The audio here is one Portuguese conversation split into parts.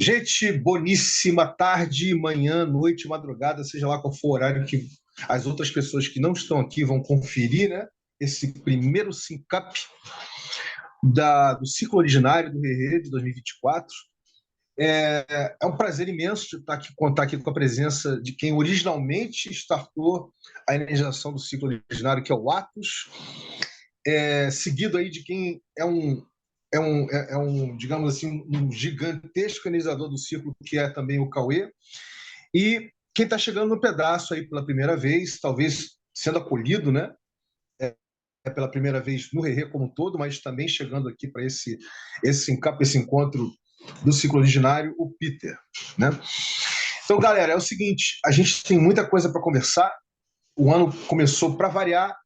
Gente, boníssima tarde, manhã, noite, madrugada, seja lá qual for o horário que as outras pessoas que não estão aqui vão conferir, né? Esse primeiro Syncap do ciclo originário do Rerê de 2024. É um prazer imenso de contar aqui com a presença de quem originalmente startou a energização do ciclo originário, que é o Atos, seguido aí de quem digamos assim, um gigantesco energizador do ciclo, que é também o Cauê. E quem está chegando no pedaço aí pela primeira vez, talvez sendo acolhido, né? Pela primeira vez no Rerê como um todo, mas também chegando aqui para esse encontro do ciclo originário, o Peter, né? Então, galera, é o seguinte, a gente tem muita coisa para conversar. O ano começou, para variar,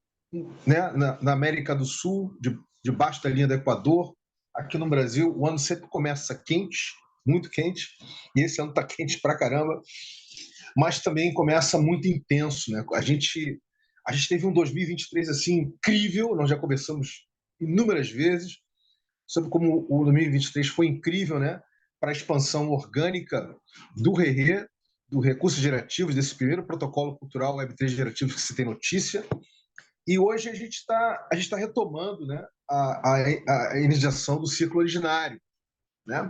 né, na América do Sul, debaixo da linha do Equador. Aqui no Brasil, o ano sempre começa quente, muito quente, e esse ano está quente pra caramba, mas também começa muito intenso, né? A gente teve um 2023 assim incrível, nós já conversamos inúmeras vezes sobre como o 2023 foi incrível, né? Para a expansão orgânica do Rerê, do recursos gerativos, desse primeiro protocolo cultural Web3 gerativo que se tem notícia. E hoje a gente está retomando, né, a iniciação do ciclo originário, né?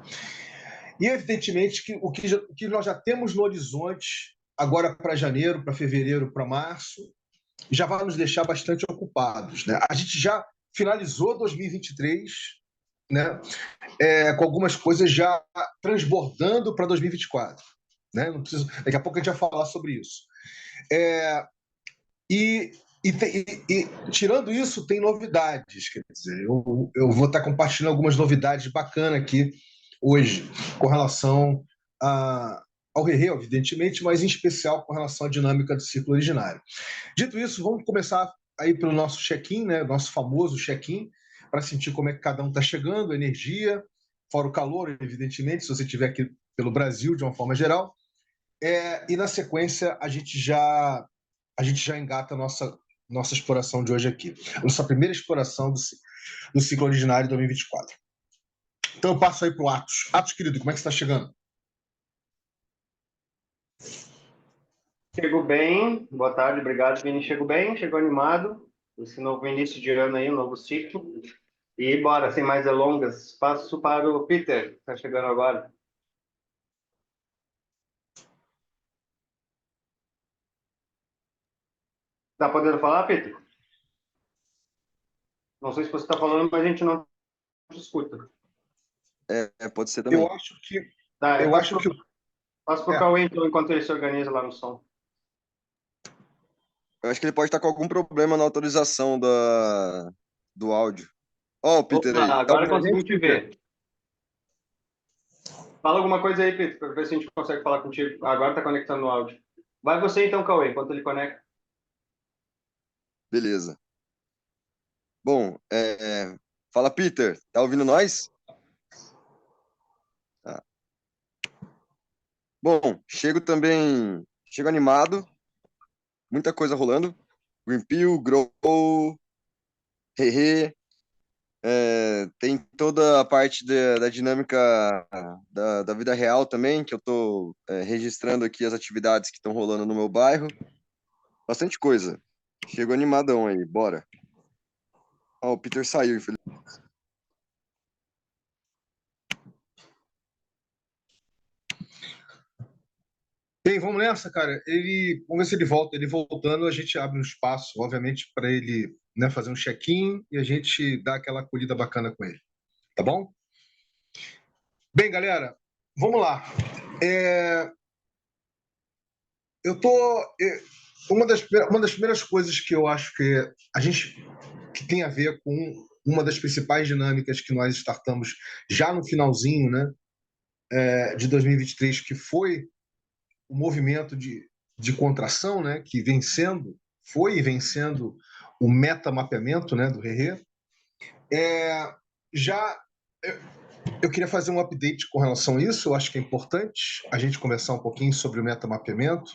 E evidentemente que o que nós já temos no horizonte agora para janeiro, para fevereiro, para março, já vai nos deixar bastante ocupados, né? A gente já finalizou 2023, né, com algumas coisas já transbordando para 2024, né? Não preciso, daqui a pouco a gente vai falar sobre isso. E tirando isso, tem novidades. Quer dizer, eu vou estar compartilhando algumas novidades bacanas aqui hoje, com relação ao Rerê, evidentemente, mas em especial com relação à dinâmica do ciclo originário. Dito isso, vamos começar aí pelo nosso check-in, né? Nosso famoso check-in, para sentir como é que cada um está chegando, a energia, fora o calor, evidentemente, se você estiver aqui pelo Brasil, de uma forma geral. E na sequência, a gente já engata a nossa exploração de hoje aqui. A nossa primeira exploração do ciclo originário de 2024. Então eu passo aí para o Atos. Atos, querido, como é que você está chegando? Chego bem, boa tarde, obrigado, Vini. Chego bem, chego animado. Esse novo início de ano aí, um novo ciclo. E bora, sem mais delongas, passo para o Peter, que está chegando agora. Tá podendo falar, Peter? Não sei se você está falando, mas a gente não te escuta. Pode ser também. Eu acho que... Tá, passo para o Cauê, então, enquanto ele se organiza lá no som. Eu acho que ele pode estar com algum problema na autorização do áudio. Ó, o Peter Opa, aí. agora conseguimos te ver. Fala alguma coisa aí, Peter, para ver se a gente consegue falar contigo. Agora está conectando o áudio. Vai você então, Cauê, enquanto ele conecta. Beleza. Bom, fala, Peter. Tá ouvindo nós? Tá. Bom, chego animado. Muita coisa rolando. Greenpeal, Grow, Rerê. Tem toda a parte da dinâmica da vida real também, que eu estou registrando aqui as atividades que estão rolando no meu bairro. Bastante coisa. Chego animadão aí, bora. Ó, o Peter saiu, infelizmente. Bem, vamos nessa, cara. Vamos ver se ele volta. Ele voltando, a gente abre um espaço, obviamente, para ele, né, fazer um check-in e a gente dá aquela acolhida bacana com ele. Tá bom? Bem, galera, vamos lá. Eu tô. Uma das primeiras coisas que eu acho que tem a ver com uma das principais dinâmicas que nós startamos já no finalzinho, né, de 2023, que foi o movimento de contração, né, que foi e vem sendo o metamapeamento, né, do Rerê. Eu queria fazer um update com relação a isso. Eu acho que é importante a gente conversar um pouquinho sobre o metamapeamento.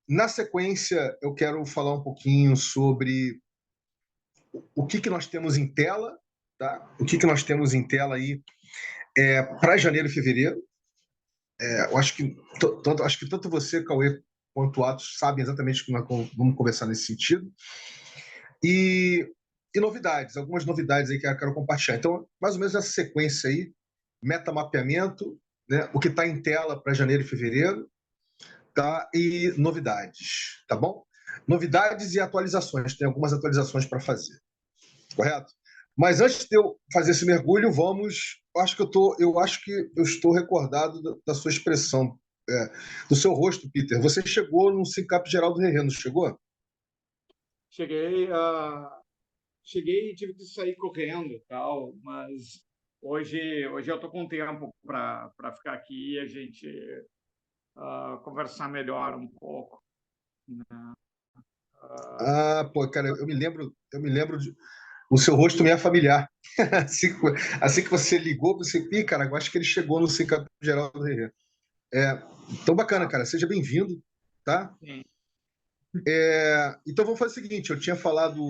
Na sequência, eu quero falar um pouquinho sobre o que nós temos em tela, tá? O que nós temos em tela aí para janeiro e fevereiro. Eu acho que, tanto você, Cauê, quanto o Atos sabem exatamente o que nós vamos conversar nesse sentido. E novidades, algumas novidades aí que eu quero compartilhar. Então, mais ou menos essa sequência aí, metamapeamento, né, o que está em tela para janeiro e fevereiro, tá? E novidades, tá bom? Novidades e atualizações, tem algumas atualizações para fazer, correto? Mas antes de eu fazer esse mergulho, vamos. Eu acho que eu estou recordado da sua expressão, do seu rosto, Peter. Você chegou no SINCAP geral do Rerê, não chegou? Cheguei, cheguei e tive que sair correndo, tal, mas hoje eu estou com tempo para ficar aqui e a gente conversar melhor um pouco, né? Pô, cara, eu me lembro de. O seu rosto me é familiar. Assim que você ligou, você, cara, eu acho que ele chegou no SINCAP geral do Rerê. Então, bacana, cara, seja bem-vindo, tá? Sim. Então, vamos fazer o seguinte: eu tinha falado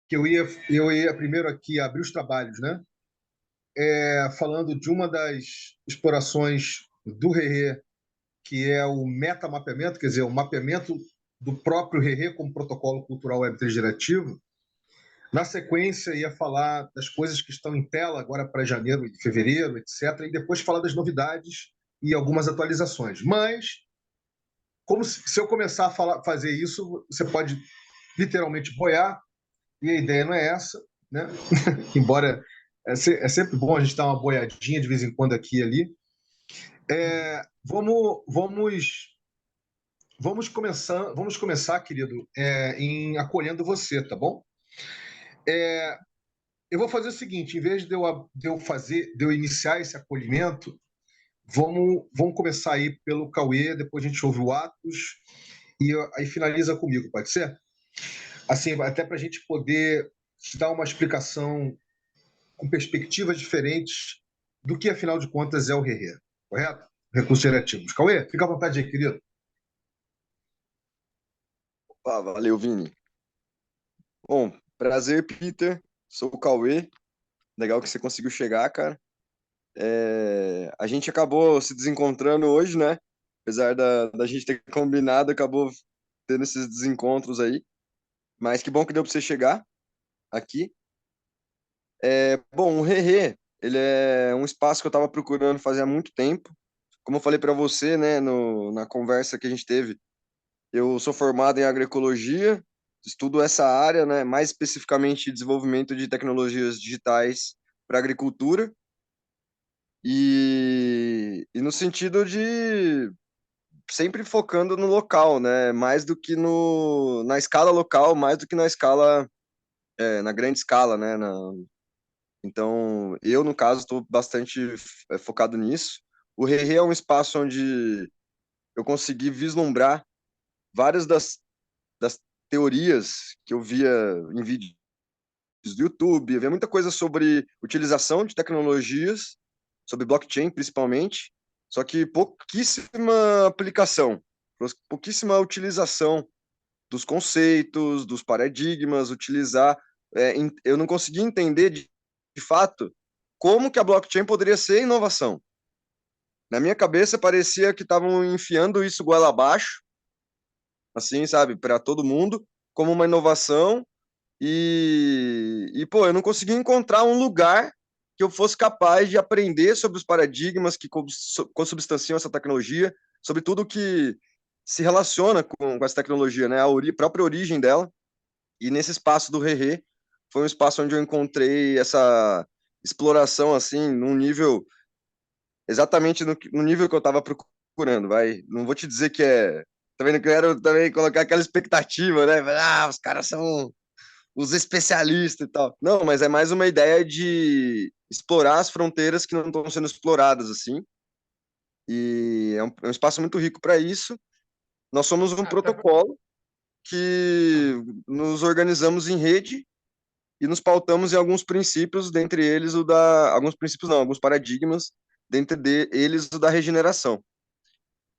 que eu ia primeiro aqui abrir os trabalhos, né? Falando de uma das explorações do Rerê, que é o metamapeamento, quer dizer, o mapeamento do próprio Rerê como protocolo cultural Web3 gerativo. Na sequência, ia falar das coisas que estão em tela agora para janeiro e fevereiro, etc. E depois falar das novidades e algumas atualizações. Mas, como se eu começar a fazer isso, você pode literalmente boiar, e a ideia não é essa, né? Embora sempre bom a gente dar uma boiadinha de vez em quando aqui e ali. Vamos começar, querido, em acolhendo você, tá bom? Eu vou fazer o seguinte: em vez de eu iniciar esse acolhimento, vamos começar aí pelo Cauê, depois a gente ouve o Atos e aí finaliza comigo, pode ser? Assim, até para a gente poder te dar uma explicação com perspectivas diferentes do que, afinal de contas, é o Rerê, correto? Recursos gerativos. Cauê, fica à vontade aí, querido. Valeu, Vini. Bom, prazer, Peter. Sou o Cauê. Legal que você conseguiu chegar, cara. A gente acabou se desencontrando hoje, né? Apesar da gente ter combinado, acabou tendo esses desencontros aí. Mas que bom que deu para você chegar aqui. Bom, o Rerê, ele é um espaço que eu estava procurando fazer há muito tempo. Como eu falei para você, né, na conversa que a gente teve, eu sou formado em agroecologia, estudo essa área, né, mais especificamente desenvolvimento de tecnologias digitais para agricultura. E no sentido de sempre focando no local, né, mais do que na escala local, mais do que na escala, na grande escala, né, então, eu, no caso, estou bastante focado nisso. O Rerê é um espaço onde eu consegui vislumbrar várias das teorias que eu via em vídeos do YouTube, eu via muita coisa sobre utilização de tecnologias, sobre blockchain principalmente, só que pouquíssima aplicação, pouquíssima utilização dos conceitos, dos paradigmas, eu não conseguia entender de fato como que a blockchain poderia ser inovação. Na minha cabeça parecia que estavam enfiando isso goela abaixo, assim, sabe, para todo mundo, como uma inovação pô, eu não conseguia encontrar um lugar que eu fosse capaz de aprender sobre os paradigmas que consubstanciam essa tecnologia, sobre tudo que se relaciona com essa tecnologia, né, própria origem dela. E nesse espaço do Rerê foi um espaço onde eu encontrei essa exploração assim num nível exatamente no nível que eu estava procurando, vai. Não vou te dizer que também não quero também colocar aquela expectativa, né? Os caras são os especialistas e tal. Não, mas é mais uma ideia de explorar as fronteiras que não estão sendo exploradas assim. E é um espaço muito rico para isso. Nós somos um protocolo que nos organizamos em rede e nos pautamos em alguns princípios, dentre eles alguns princípios não, alguns paradigmas, dentre eles o da regeneração.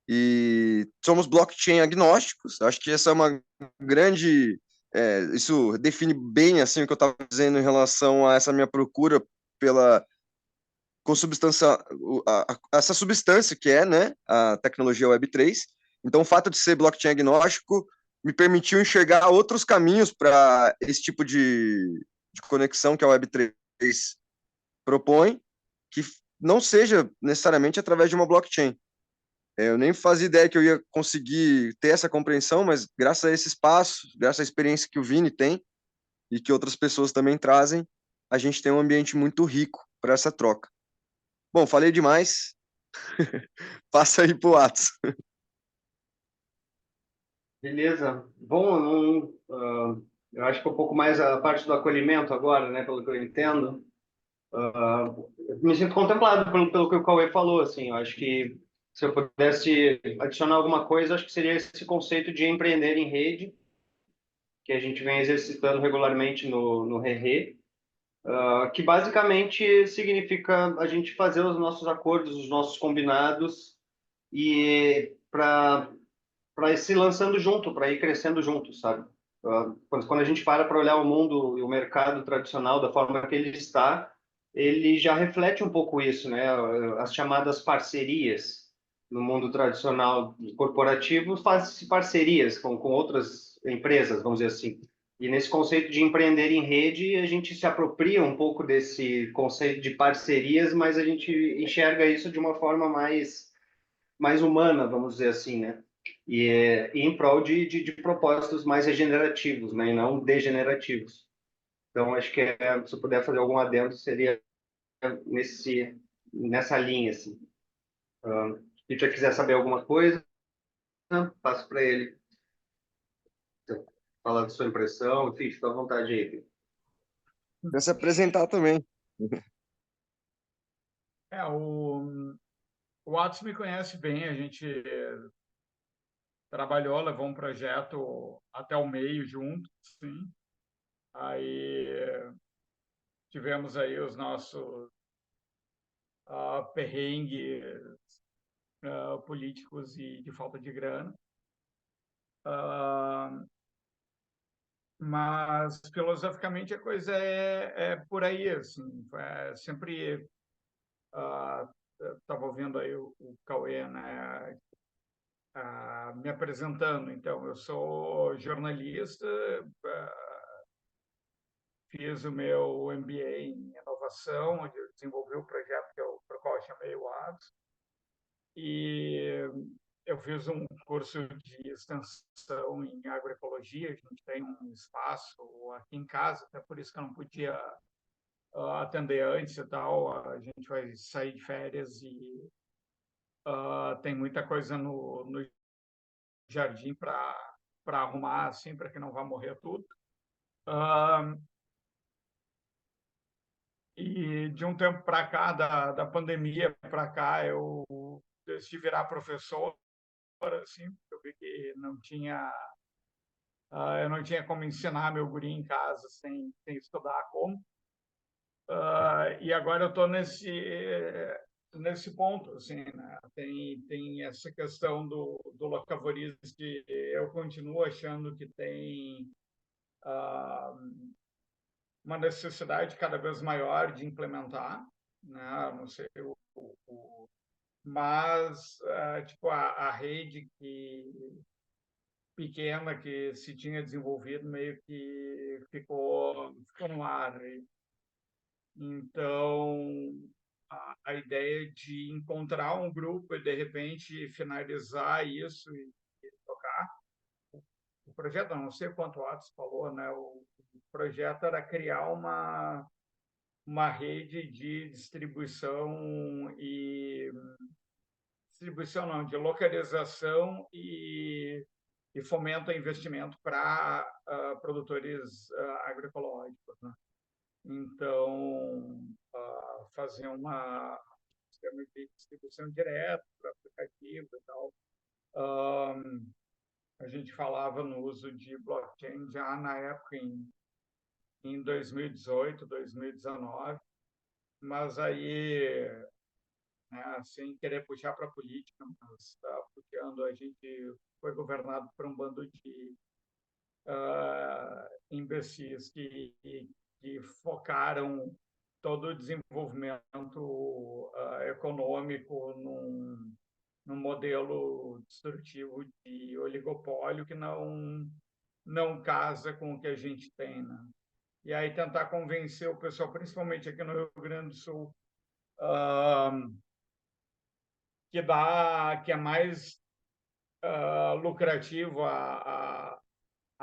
E somos blockchain agnósticos, acho que essa é uma grande isso define bem assim o que eu estava dizendo em relação a essa minha procura pela consubstância, essa substância que é, né, a tecnologia Web3. Então, o fato de ser blockchain agnóstico me permitiu enxergar outros caminhos para esse tipo de conexão que a Web3 propõe, que não seja necessariamente através de uma blockchain. Eu nem fazia ideia que eu ia conseguir ter essa compreensão, mas graças a esse espaço, graças à experiência que o Vini tem e que outras pessoas também trazem, a gente tem um ambiente muito rico para essa troca. Bom, falei demais. Passa aí pro Atos. Beleza. Bom, eu acho que um pouco mais a parte do acolhimento agora, né, pelo que eu entendo. Eu me sinto contemplado pelo que o Cauê falou, assim. Eu acho que se eu pudesse adicionar alguma coisa, acho que seria esse conceito de empreender em rede, que a gente vem exercitando regularmente no ReRe, que basicamente significa a gente fazer os nossos acordos, os nossos combinados e para ir se lançando junto, para ir crescendo junto, sabe? Quando a gente para olhar o mundo e o mercado tradicional da forma que ele está, ele já reflete um pouco isso, né? As chamadas parcerias no mundo tradicional corporativo faz-se parcerias com outras empresas, vamos dizer assim. E nesse conceito de empreender em rede, a gente se apropria um pouco desse conceito de parcerias, mas a gente enxerga isso de uma forma mais humana, vamos dizer assim, né? E em prol de propósitos mais regenerativos, né? E não degenerativos. Então, acho que se eu puder fazer algum adendo, seria nessa linha, assim. Se o já quiser saber alguma coisa, passo para ele. Falar da sua impressão, enfim, fica à vontade aí. Quer se apresentar também. O Atos me conhece bem, a gente trabalhou, levou um projeto até o meio junto, sim. Aí tivemos aí os nossos perrengues políticos e de falta de grana. Mas filosoficamente a coisa é por aí, assim, sempre estava ouvindo aí o Cauê, né, me apresentando. Então, eu sou jornalista, fiz o meu MBA em inovação, onde eu desenvolvi o projeto para o qual eu chamei o ADS, e eu fiz um curso de extensão em agroecologia. A gente tem um espaço aqui em casa, até por isso que eu não podia atender antes e tal. A gente vai sair de férias e tem muita coisa no jardim para arrumar, assim, para que não vá morrer tudo. E de um tempo para cá, da pandemia para cá, eu decidi virar professor, assim, eu vi que eu não tinha como ensinar meu guri em casa sem estudar como. E agora eu estou nesse ponto, assim, né? Tem essa questão do locavorismo, que eu continuo achando que tem uma necessidade cada vez maior de implementar, né? Não sei, mas tipo a rede pequena que se tinha desenvolvido meio que ficou no ar. Então, a ideia de encontrar um grupo e, de repente, finalizar isso e tocar. O projeto, não sei quanto o Atos falou, né? O projeto era criar uma rede de distribuição não, de localização e fomento a investimento para produtores agroecológicos, né? Então, fazer um sistema de distribuição direta para aplicativo e tal. A gente falava no uso de blockchain já na época, em 2018, 2019, mas aí, né, sem querer puxar para a política, mas puxando, a gente foi governado por um bando imbecis que focaram todo o desenvolvimento econômico num modelo destrutivo de oligopólio que não casa com o que a gente tem, né? E aí tentar convencer o pessoal, principalmente aqui no Rio Grande do Sul, que é mais lucrativo a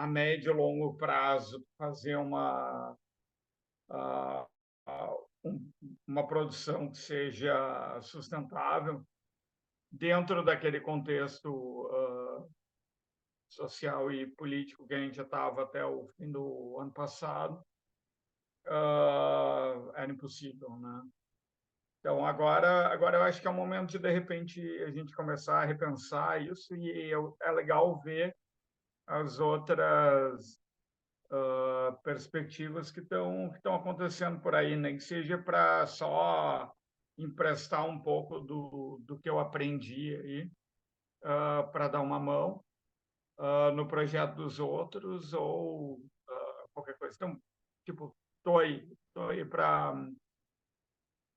médio e longo prazo fazer uma produção que seja sustentável dentro daquele contexto social e político que a gente estava até o fim do ano passado, era impossível, né? Então, agora eu acho que é o momento de repente, a gente começar a repensar isso, e é legal ver as outras perspectivas que estão acontecendo por aí, nem que seja para só emprestar um pouco do que eu aprendi aí, para dar uma mão no projeto dos outros, ou qualquer coisa. Então, tipo, estou aí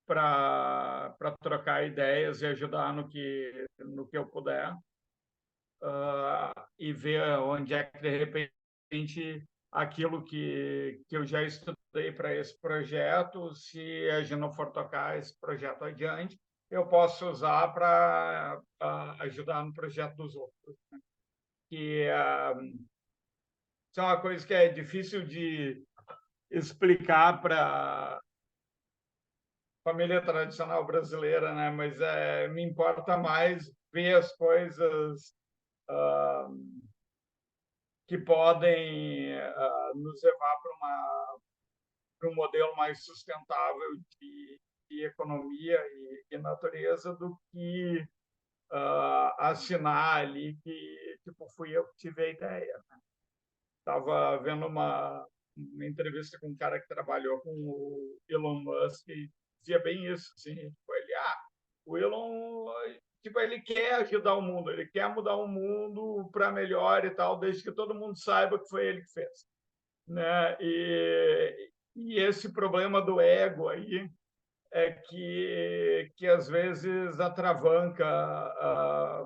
para trocar ideias e ajudar no que eu puder, e ver onde é que, de repente, aquilo que eu já estudei para esse projeto, se a gente não for tocar esse projeto adiante, eu posso usar para ajudar no projeto dos outros. Que isso é uma coisa que é difícil de explicar para família tradicional brasileira, né? Mas me importa mais ver as coisas que podem nos levar para um modelo mais sustentável de economia e natureza, do que assinar ali que tipo, fui eu que tive a ideia. Estava vendo uma entrevista com um cara que trabalhou com o Elon Musk, e dizia bem isso, assim, tipo, o Elon, tipo, ele quer ajudar o mundo, ele quer mudar o mundo para melhor e tal, desde que todo mundo saiba que foi ele que fez, né? E esse problema do ego aí é que às vezes atravanca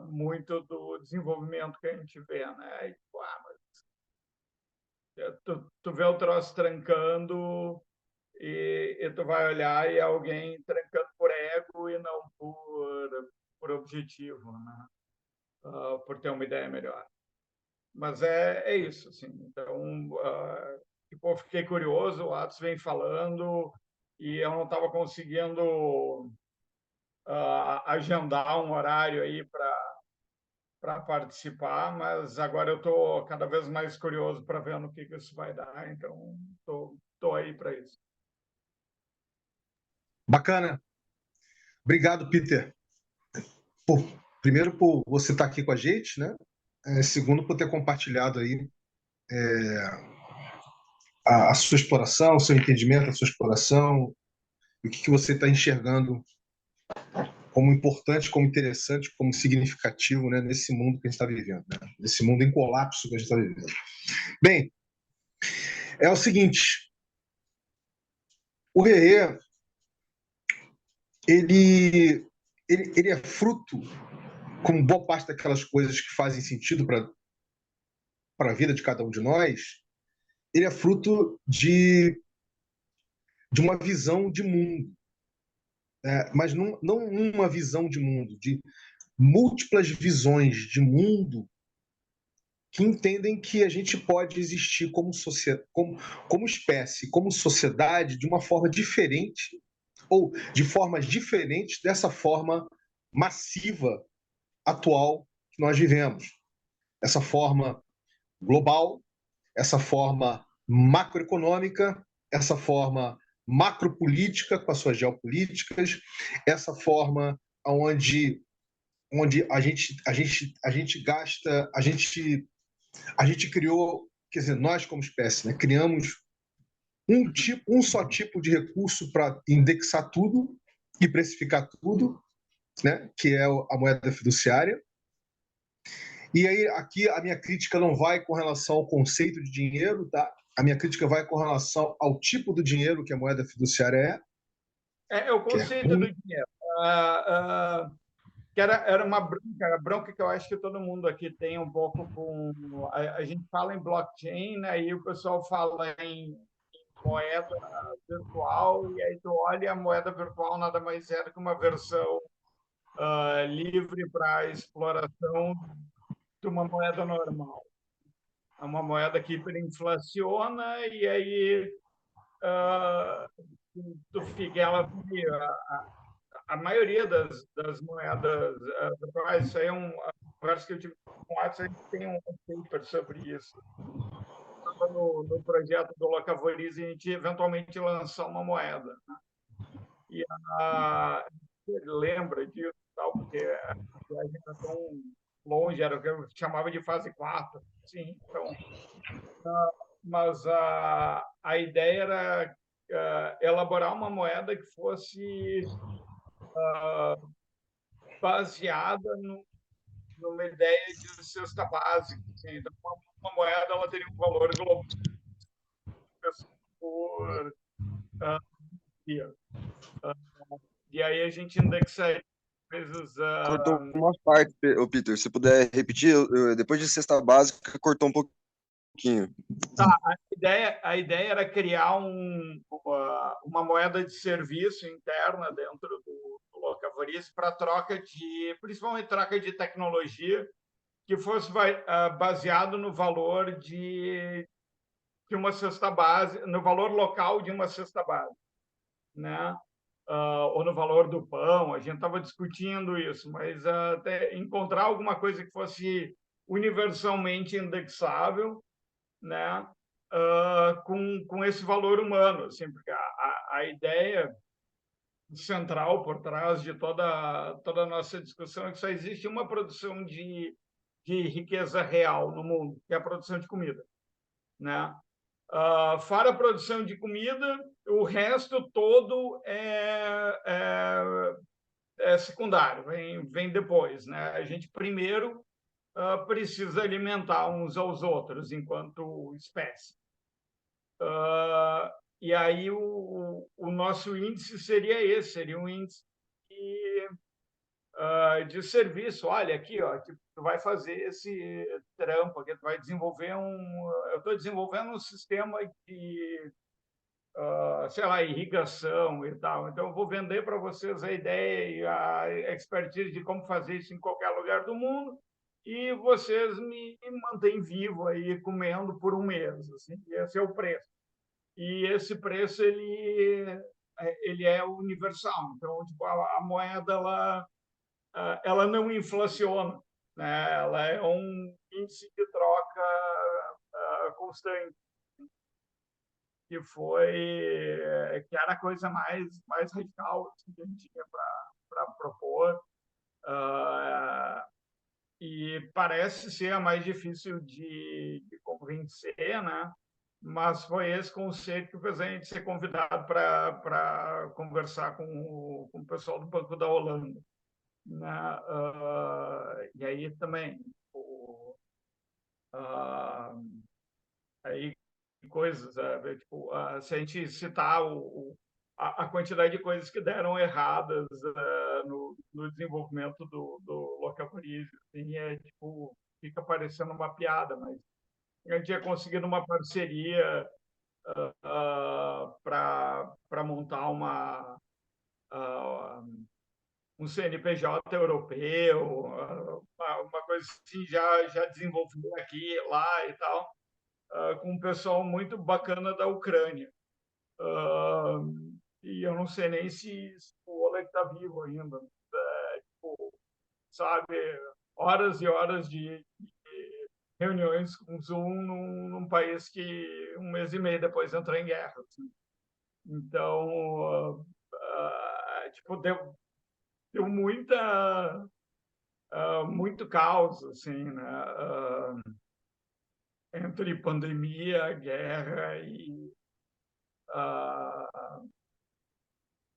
muito do desenvolvimento que a gente vê, né? E, tipo, tu vê o troço trancando, e tu vai olhar e é alguém trancando por ego e não por objetivo, né? Por ter uma ideia melhor. Mas é isso, assim. Então, tipo, eu fiquei curioso, o Atos vem falando, e eu não estava conseguindo agendar um horário aí para participar, mas agora eu estou cada vez mais curioso para ver no que isso vai dar, então estou aí para isso. Bacana. Obrigado, Peter. Primeiro, por você estar aqui com a gente, né? Segundo, por ter compartilhado aí a sua exploração, o seu entendimento, a sua exploração, o que você está enxergando como importante, como interessante, como significativo, né, nesse mundo que a gente está vivendo, né? Nesse mundo em colapso que a gente está vivendo. Bem, é o seguinte, o Rê, ele é fruto, como boa parte daquelas coisas que fazem sentido para a vida de cada um de nós, ele é fruto de uma visão de mundo, né? Mas não uma visão de mundo, de múltiplas visões de mundo que entendem que a gente pode existir como espécie, como sociedade, de uma forma diferente, ou de formas diferentes dessa forma massiva atual que nós vivemos. Essa forma global, essa forma macroeconômica, essa forma macropolítica com as suas geopolíticas, essa forma onde a gente gasta, a gente criou, quer dizer, nós como espécie, né, criamos um só tipo de recurso para indexar tudo e precificar tudo, né, que é a moeda fiduciária. E aí, aqui, a minha crítica não vai com relação ao conceito de dinheiro, tá? A minha crítica vai com relação ao tipo do dinheiro que a moeda fiduciária É o que é conceito ruim. do dinheiro. Que era uma bronca, a bronca que eu acho que todo mundo aqui tem um pouco com. A gente fala em blockchain, né, e o pessoal fala em moeda virtual, e aí tu olha a moeda virtual nada mais é do que uma versão livre para exploração de uma moeda normal. É uma moeda que hiperinflaciona, e aí tu fica, ela, a maioria das moedas virtuais, isso aí é uma conversa que eu tive com o Watson, a gente tem um paper sobre isso. No projeto do Locavorize, a gente eventualmente lançar uma moeda. E você lembra disso, tal, porque a viagem era tão longe, era o que eu chamava de fase 4. Sim, então, mas a ideia era elaborar uma moeda que fosse baseada numa ideia de cesta básica. Assim. Então, uma moeda ela teria um valor global por dia. E aí a gente indexaria coisas. Cortou uma parte, ô Peter. Se puder repetir, depois de cesta básica, cortou um pouquinho. Tá, a ideia era criar uma moeda de serviço interna dentro do Locavoriz para troca de, principalmente troca de tecnologia, que fosse baseado no valor de uma cesta base, no valor local de uma cesta base, né? Ou no valor do pão. A gente estava discutindo isso, mas até encontrar alguma coisa que fosse universalmente indexável, né? Com esse valor humano, assim, porque a ideia central por trás de toda a nossa discussão é que só existe uma produção de riqueza real no mundo, que é a produção de comida, né? Fora a produção de comida, o resto todo é secundário, vem depois, né? A gente primeiro precisa alimentar uns aos outros enquanto espécie. E aí o nosso índice seria esse, seria um índice de serviço. Olha aqui, ó, tipo, tu vai fazer esse trampo aqui, tu vai desenvolver eu estou desenvolvendo um sistema de sei lá, irrigação e tal. Então, eu vou vender para vocês a ideia e a expertise de como fazer isso em qualquer lugar do mundo, e vocês me mantêm vivo aí comendo por um mês. Assim, esse é o preço. E esse preço ele é universal. Então, tipo, a moeda ela não inflaciona, né? Ela é um índice de troca constante, que era a coisa mais radical que a gente tinha para propor. E parece ser a mais difícil de convencer, né? Mas foi esse conceito que fez a gente ser convidado para conversar com o pessoal do Banco da Holanda. Né? E aí também, aí coisas, tipo, se a gente citar a quantidade de coisas que deram erradas no desenvolvimento do Locavoriz, assim, tipo, fica parecendo uma piada, mas a gente tinha conseguido uma parceria para montar um CNPJ europeu, uma coisa assim, já desenvolvida aqui, lá e tal, com um pessoal muito bacana da Ucrânia. E eu não sei nem se o Oleg está vivo ainda. Tipo, sabe, horas e horas de reuniões com Zoom num país que um mês e meio depois entrou em guerra. Assim. Então, tipo, deu muito caos, assim, né? Entre pandemia, guerra e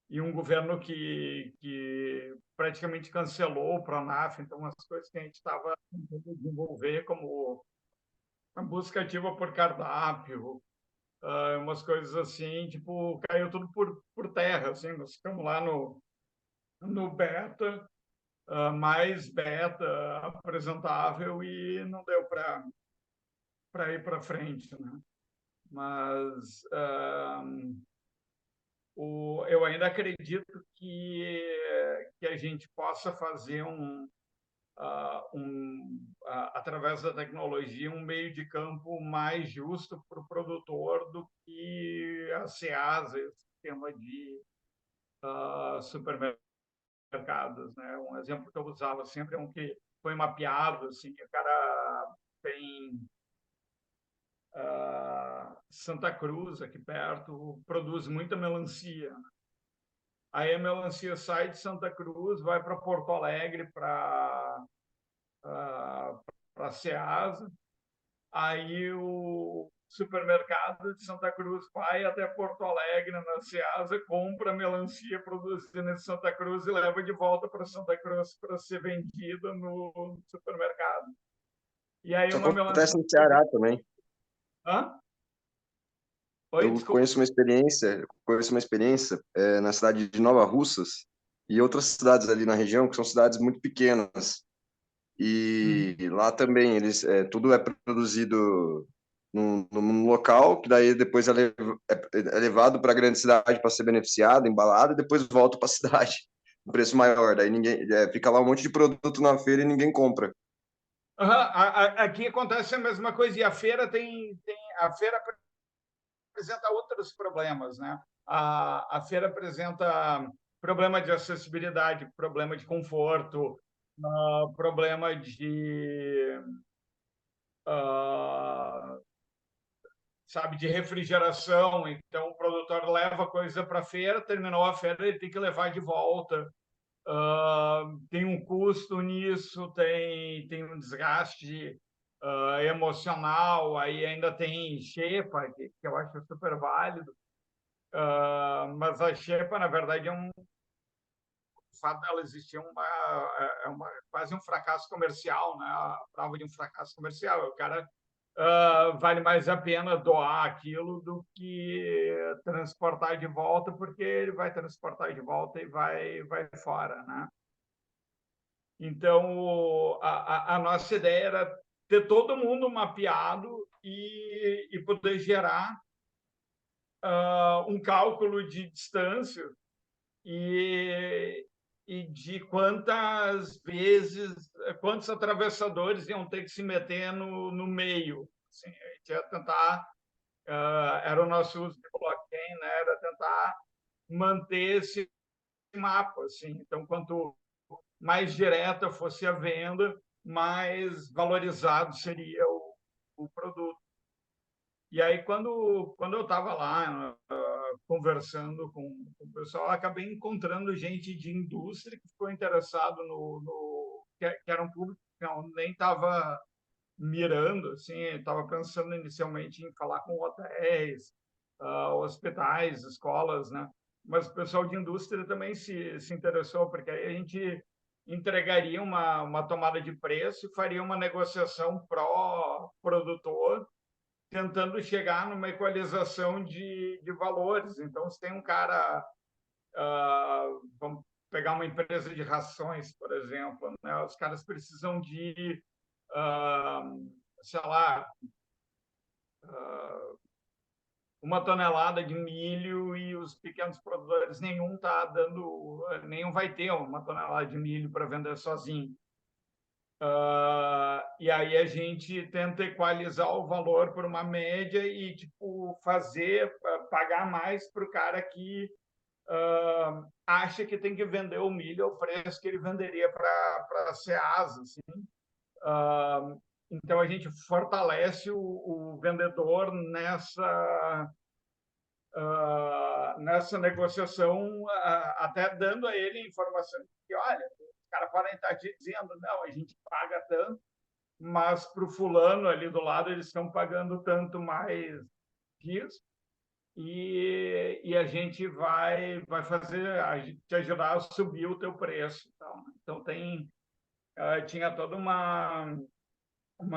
e um governo que praticamente cancelou o Pronaf. Então, as coisas que a gente estava tentando desenvolver, como a busca ativa por cardápio, umas coisas assim, tipo, caiu tudo por terra, assim. Nós ficamos lá no beta, mais beta apresentável, e não deu para ir para frente, né? Mas eu ainda acredito que a gente possa fazer através da tecnologia, um meio de campo mais justo para o produtor do que a Ceasa, o sistema de supermercados, né? Um exemplo que eu usava sempre é um que foi mapeado, assim, o cara tem Santa Cruz, aqui perto, produz muita melancia. Aí a melancia sai de Santa Cruz, vai para Porto Alegre, para a Ceasa. Aí o supermercado de Santa Cruz vai até Porto Alegre, na Ceasa, compra melancia produzida em Santa Cruz e leva de volta para Santa Cruz para ser vendida no supermercado. E aí Isso uma acontece melancia... no Ceará também. Hã? Oi, Eu desculpa. conheço uma experiência na cidade de Nova Russas e outras cidades ali na região, que são cidades muito pequenas. E lá também tudo é produzido num local, que daí depois é levado para a grande cidade para ser beneficiado, embalado, e depois volta para a cidade, um preço maior. Daí ninguém fica lá um monte de produto na feira e ninguém compra. Aqui acontece a mesma coisa, e a feira a feira apresenta outros problemas, né? A feira apresenta problema de acessibilidade, problema de conforto, problema de sabe, de refrigeração. Então o produtor leva coisa para a feira, terminou a feira, ele tem que levar de volta. Tem um custo nisso, tem um desgaste emocional, aí ainda tem xepa, que eu acho super válido. Mas a xepa, na verdade, o fato dela existir quase um fracasso comercial, né? A prova de um fracasso comercial. O cara vale mais a pena doar aquilo do que transportar de volta, porque ele vai transportar de volta e vai fora, né? Então, a nossa ideia era ter todo mundo mapeado e poder gerar um cálculo de distância e de quantas vezes, quantos atravessadores iam ter que se meter no meio. Assim, a gente ia tentar, era o nosso uso de blockchain, né? Era tentar manter esse mapa. Assim. Então, quanto mais direta fosse a venda, mais valorizado seria o produto. E aí, quando eu estava lá conversando com o pessoal, acabei encontrando gente de indústria que ficou interessado que era um público que eu nem estava mirando, assim, estava pensando inicialmente em falar com hotéis, hospitais, escolas, né? Mas o pessoal de indústria também se interessou, porque aí a gente entregaria uma tomada de preço e faria uma negociação pró-produtor, tentando chegar numa equalização de valores. Então, se tem um cara, vamos pegar uma empresa de rações, por exemplo, né? Os caras precisam de, sei lá, 1 tonelada de milho, e os pequenos produtores nenhum vai ter 1 tonelada de milho para vender sozinho. E aí a gente tenta equalizar o valor por uma média e tipo pagar mais para o cara que acha que tem que vender o milho ao preço que ele venderia para a Ceasa. Assim. Então a gente fortalece o vendedor nessa negociação, até dando a ele informação de que, olha, os caras podem estar te dizendo, não, a gente paga tanto, mas para o fulano ali do lado eles estão pagando tanto mais que isso. e a gente vai te ajudar a subir o teu preço. Então tinha toda uma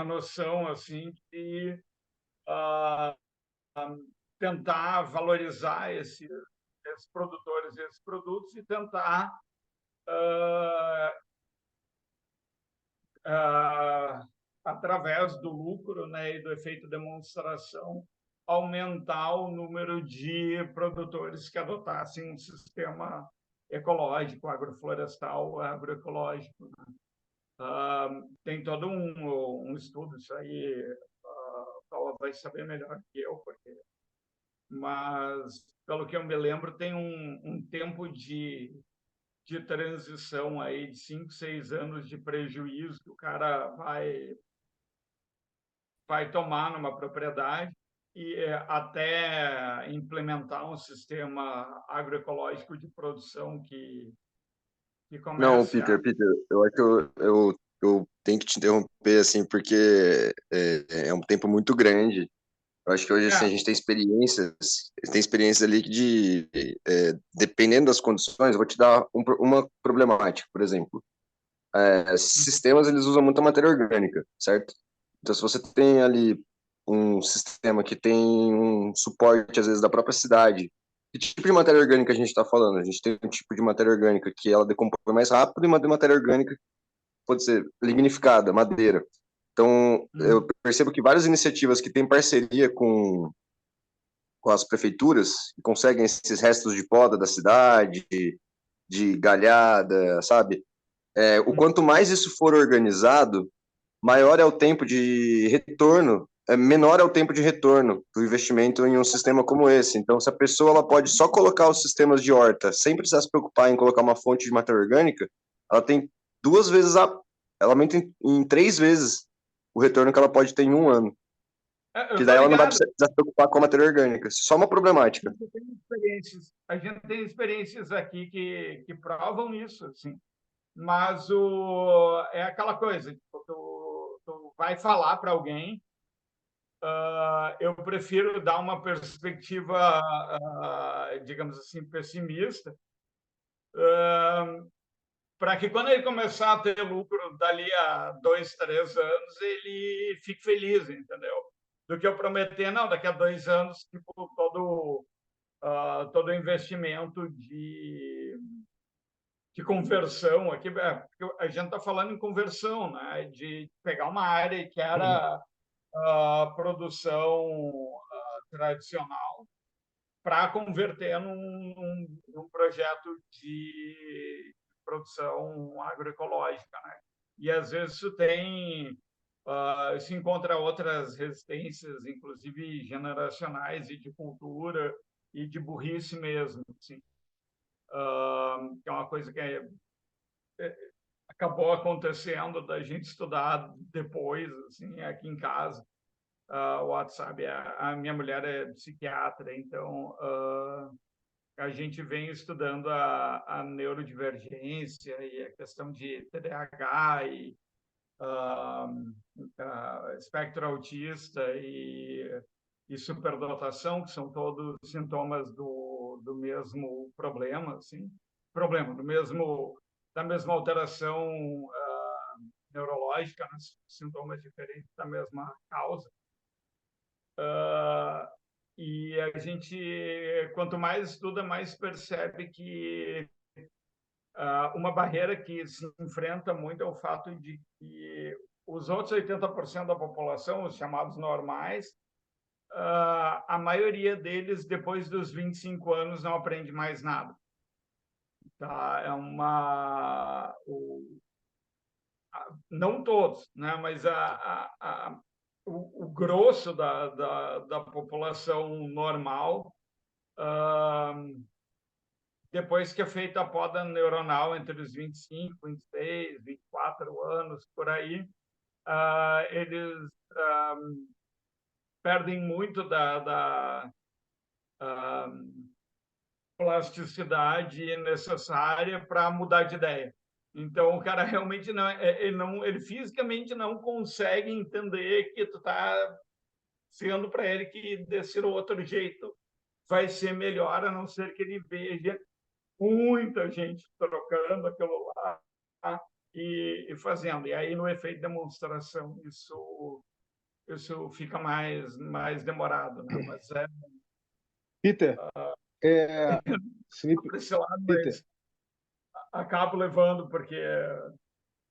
noção assim de tentar valorizar esses produtores e esses produtos e tentar através do lucro, né, e do efeito demonstração, aumentar o número de produtores que adotassem um sistema ecológico, agroflorestal, agroecológico. Tem todo um estudo, isso aí o Paula vai saber melhor que eu, mas, pelo que eu me lembro, tem um tempo de transição aí de 5, 6 anos de prejuízo que o cara vai tomar numa propriedade e até implementar um sistema agroecológico de produção que Não, comece a... Peter, eu acho que eu tenho que te interromper, assim, porque é um tempo muito grande. Eu acho que hoje, assim, a gente tem experiências ali dependendo das condições, eu vou te dar uma problemática, por exemplo. Sistemas, eles usam muita matéria orgânica, certo? Então, se você tem ali um sistema que tem um suporte, às vezes, da própria cidade, que tipo de matéria orgânica a gente está falando? A gente tem um tipo de matéria orgânica que ela decompõe mais rápido e uma de matéria orgânica que pode ser lignificada, madeira. Então, eu percebo que várias iniciativas que têm parceria com as prefeituras e conseguem esses restos de poda da cidade, de galhada, sabe? O quanto mais isso for organizado, maior é o tempo de retorno, menor é o tempo de retorno do investimento em um sistema como esse. Então, se a pessoa ela pode só colocar os sistemas de horta sem precisar se preocupar em colocar uma fonte de matéria orgânica, ela tem 2 vezes, ela aumenta em 3 vezes o retorno que ela pode ter em um ano. Eu Que tô daí ela não vai ligado. precisar se preocupar com a matéria orgânica. Só uma problemática. A gente tem experiências aqui que provam isso, assim. Mas é aquela coisa, tipo, tu vai falar para alguém, eu prefiro dar uma perspectiva, digamos assim, pessimista, para que quando ele começar a ter lucro dali a 2, 3 anos, ele fique feliz, entendeu? Do que eu prometer, não, daqui a 2 anos, tipo, todo investimento de conversão aqui, porque a gente está falando em conversão, né? De pegar uma área que era produção tradicional para converter num projeto de produção agroecológica, né? E às vezes isso se encontra outras resistências, inclusive generacionais e de cultura e de burrice mesmo, assim. Que é uma coisa que acabou acontecendo da gente estudar depois, assim, aqui em casa. O WhatsApp, a minha mulher é psiquiatra, então a gente vem estudando a neurodivergência e a questão de TDAH e espectro autista e superdotação, que são todos sintomas do mesmo problema, assim, da mesma alteração neurológica, né? Sintomas diferentes da mesma causa. E a gente, quanto mais estuda, mais percebe que uma barreira que se enfrenta muito é o fato de que os outros 80% da população, os chamados normais, a maioria deles, depois dos 25 anos, não aprende mais nada. Tá? Não todos, né? Mas o grosso da população normal, depois que é feita a poda neuronal entre os 25, 26, 24 anos, por aí, eles perdem muito da plasticidade necessária para mudar de ideia. Então, o cara realmente ele fisicamente não consegue entender que tu está sendo para ele que desse outro jeito vai ser melhor, a não ser que ele veja muita gente trocando aquilo lá, tá? E fazendo. E aí, no efeito demonstração, isso fica mais demorado, né? Mas Peter, é, se me- por esse lado, Peter, mas acabo levando, porque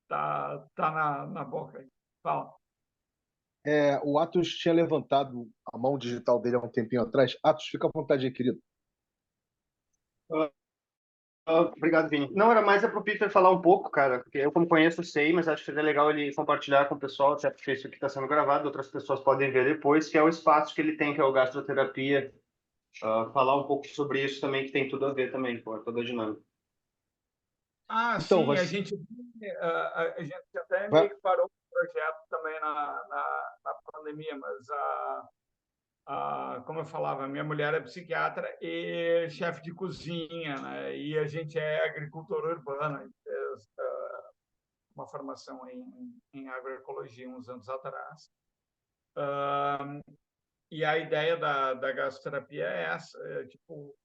tá na boca aí. Fala. o Atos tinha levantado a mão digital dele há um tempinho atrás. Atos, fica à vontade aí, querido. Obrigado, Vini. Não, era mais para o Peter falar um pouco, cara, porque eu, como conheço, sei, mas acho que seria legal ele compartilhar com o pessoal, até porque isso aqui está sendo gravado, outras pessoas podem ver depois, que é o espaço que ele tem, que é o Gastroterapia. Falar um pouco sobre isso também, que tem tudo a ver também, com toda a dinâmica. Então, Sim, a gente até vai, meio que parou o projeto também na pandemia, mas como eu falava, minha mulher é psiquiatra e chefe de cozinha, né? E a gente é agricultor urbano, a gente fez uma formação em agroecologia uns anos atrás. E a ideia da gastroterapia é essa, tipo,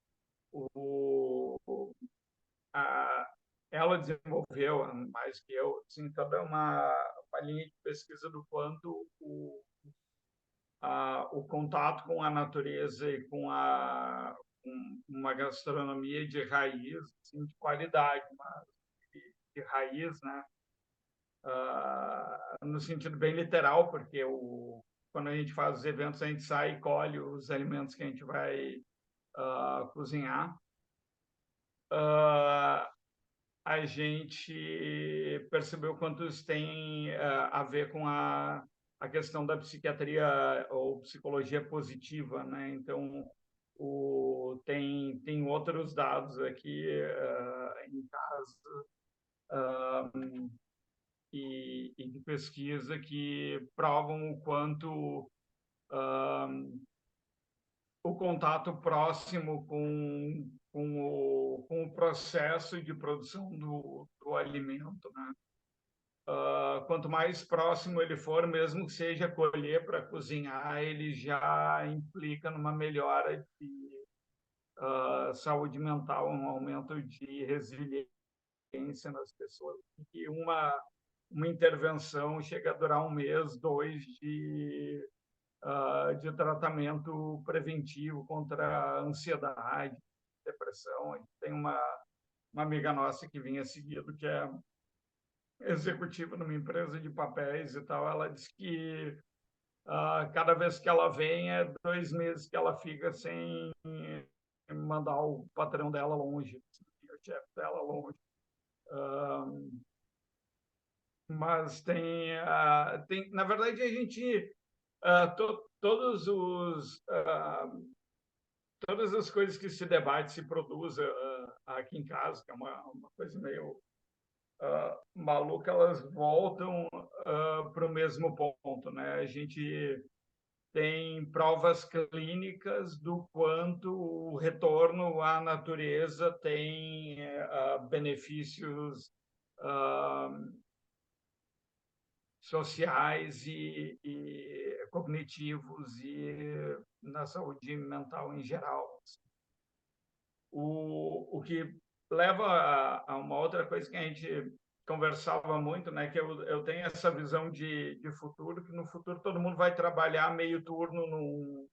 ela desenvolveu, mais que eu, assim, toda uma linha de pesquisa do quanto o contato com a natureza e com uma gastronomia de raiz, assim, de qualidade, mas de raiz, né? No sentido bem literal, porque quando a gente faz os eventos, a gente sai e colhe os alimentos que a gente vai cozinhar. A gente percebeu quanto isso tem a ver com a questão da psiquiatria ou psicologia positiva, né? Então, tem outros dados aqui em casa e de pesquisa que provam o quanto o contato próximo com o processo de produção do alimento, né? Quanto mais próximo ele for, mesmo que seja colher para cozinhar, ele já implica numa melhora de saúde mental, um aumento de resiliência nas pessoas. E uma intervenção chega a durar 1 mês, 2 de tratamento preventivo contra a ansiedade, depressão. A gente tem uma amiga nossa que vinha seguido, que é executiva numa empresa de papéis e tal. Ela disse que cada vez que ela vem, 2 meses que ela fica sem mandar o patrão dela longe, o chefe dela longe. Mas na verdade, a gente, todas as coisas que se debate, se produz aqui em casa, que é uma coisa meio maluca, elas voltam para o mesmo ponto, né? A gente tem provas clínicas do quanto o retorno à natureza tem benefícios sociais e cognitivos e na saúde mental em geral. O que leva a uma outra coisa que a gente conversava muito, né, que eu tenho essa visão de futuro, que no futuro todo mundo vai trabalhar meio turno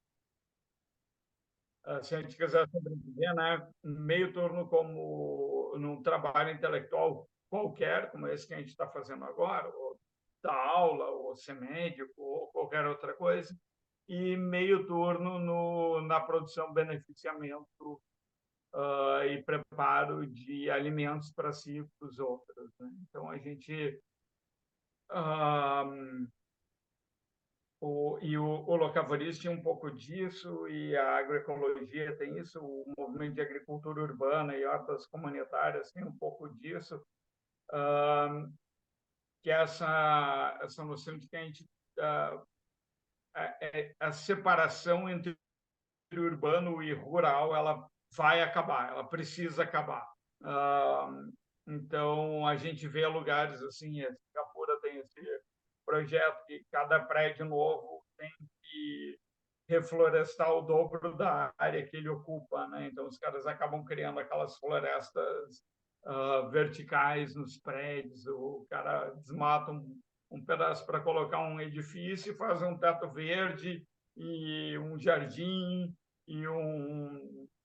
se a gente quiser sobreviver, né, meio turno como num trabalho intelectual qualquer, como esse que a gente está fazendo agora, ou dar aula, ou ser médico, ou qualquer outra coisa, e meio turno na produção, beneficiamento e preparo de alimentos para si e para os outros, né? Então, a gente... o locavorismo tinha um pouco disso, e a agroecologia tem isso, o movimento de agricultura urbana e hortas comunitárias tem um pouco disso, que é essa noção de que a gente... a separação entre urbano e rural, ela vai acabar, ela precisa acabar. Então, a gente vê lugares assim, a Singapura tem esse projeto que cada prédio novo tem que reflorestar o dobro da área que ele ocupa, né? Então, os caras acabam criando aquelas florestas verticais nos prédios, o cara desmata um pedaço para colocar um edifício, faz um teto verde e um jardim e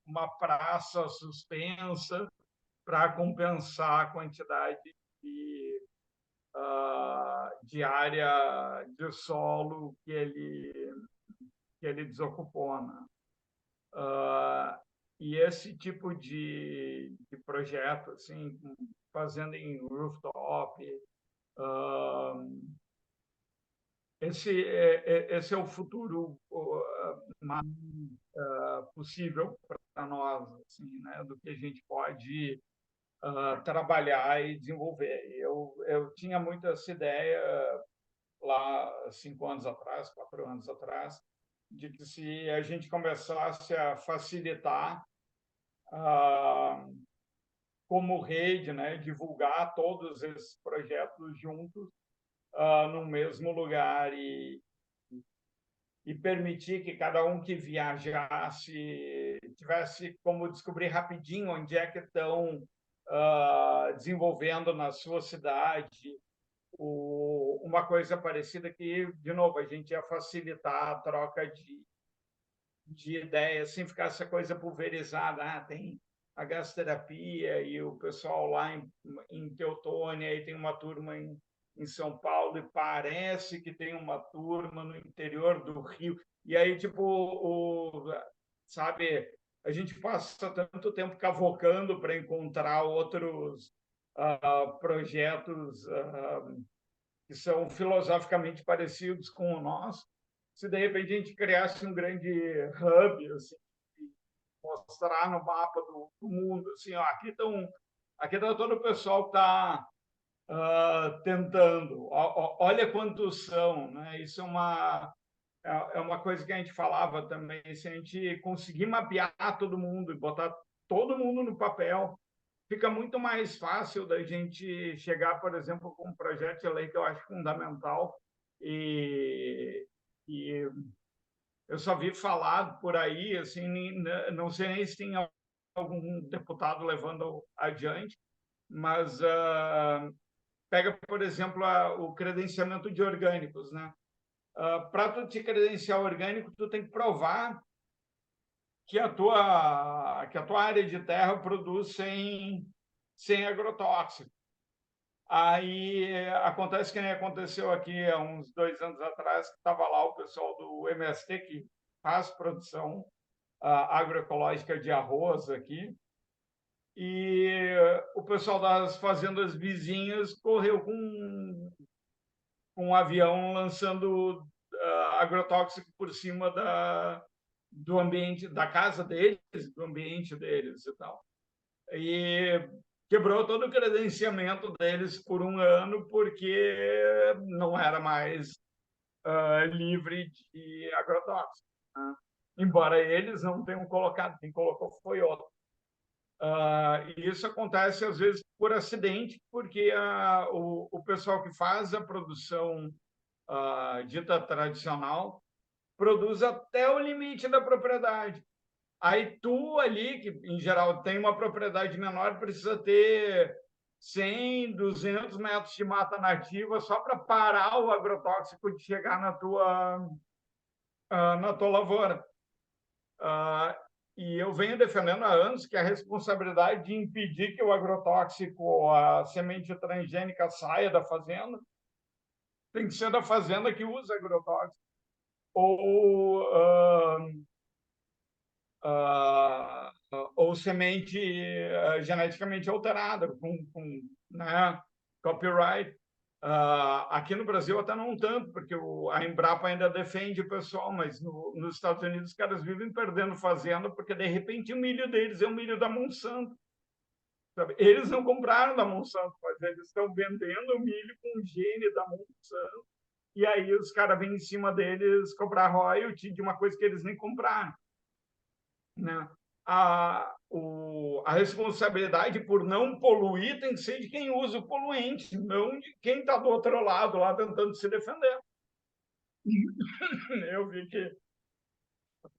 uma praça suspensa para compensar a quantidade de área de solo que ele desocupou, né? E esse tipo de projeto, assim, fazendo em rooftop, esse é o futuro mais possível para nós, assim, né? Do que a gente pode trabalhar e desenvolver. Eu tinha muito essa ideia lá 5 anos atrás, 4 anos atrás, de que se a gente começasse a facilitar como rede, né, divulgar todos esses projetos juntos no mesmo lugar e permitir que cada um que viajasse tivesse como descobrir rapidinho onde é que estão desenvolvendo na sua cidade uma coisa parecida que, de novo, a gente ia facilitar a troca de ideias, sem ficar essa coisa pulverizada. Tem a gasterapia e o pessoal lá em Teutônia, aí tem uma turma em São Paulo e parece que tem uma turma no interior do Rio. E aí, tipo, sabe, a gente passa tanto tempo cavocando para encontrar outros projetos que são filosoficamente parecidos com o nosso. Se de repente a gente criasse um grande hub, assim, mostrar no mapa do mundo, assim, ó, aqui tá todo o pessoal que está tentando. Olha quantos são, né? Isso é uma coisa que a gente falava também. Se a gente conseguir mapear todo mundo e botar todo mundo no papel, fica muito mais fácil da gente chegar, por exemplo, com um projeto de lei que eu acho fundamental e eu só vi falar por aí, assim, não sei nem se tem algum deputado levando adiante, mas pega, por exemplo, o credenciamento de orgânicos, né? Para tu te credenciar orgânico, tu tem que provar que a tua área de terra produz sem agrotóxico. Aí acontece que nem aconteceu aqui há uns 2 anos atrás, que estava lá o pessoal do MST, que faz produção agroecológica de arroz aqui, e o pessoal das fazendas vizinhas correu com um avião lançando agrotóxico por cima do ambiente, da casa deles, do ambiente deles e tal. E quebrou todo o credenciamento deles por 1 ano, porque não era mais livre de agrotóxicos, né? Embora eles não tenham colocado, quem colocou foi outro. E isso acontece, às vezes, por acidente, porque o pessoal que faz a produção dita tradicional produz até o limite da propriedade. Aí tu ali, que em geral tem uma propriedade menor, precisa ter 100, 200 metros de mata nativa só para parar o agrotóxico de chegar na tua lavoura. E eu venho defendendo há anos que a responsabilidade de impedir que o agrotóxico, a semente transgênica, saia da fazenda, tem que ser da fazenda que usa agrotóxico. Ou semente geneticamente alterada, com né, copyright. Aqui no Brasil até não tanto, porque a Embrapa ainda defende o pessoal, mas nos Estados Unidos os caras vivem perdendo fazenda, porque de repente o milho deles é o milho da Monsanto. Sabe? Eles não compraram da Monsanto, mas eles estão vendendo o milho com gene da Monsanto, e aí os caras vêm em cima deles cobrar royalty de uma coisa que eles nem compraram. Né? A responsabilidade por não poluir tem que ser de quem usa o poluente, não de quem está do outro lado lá tentando se defender. Eu vi que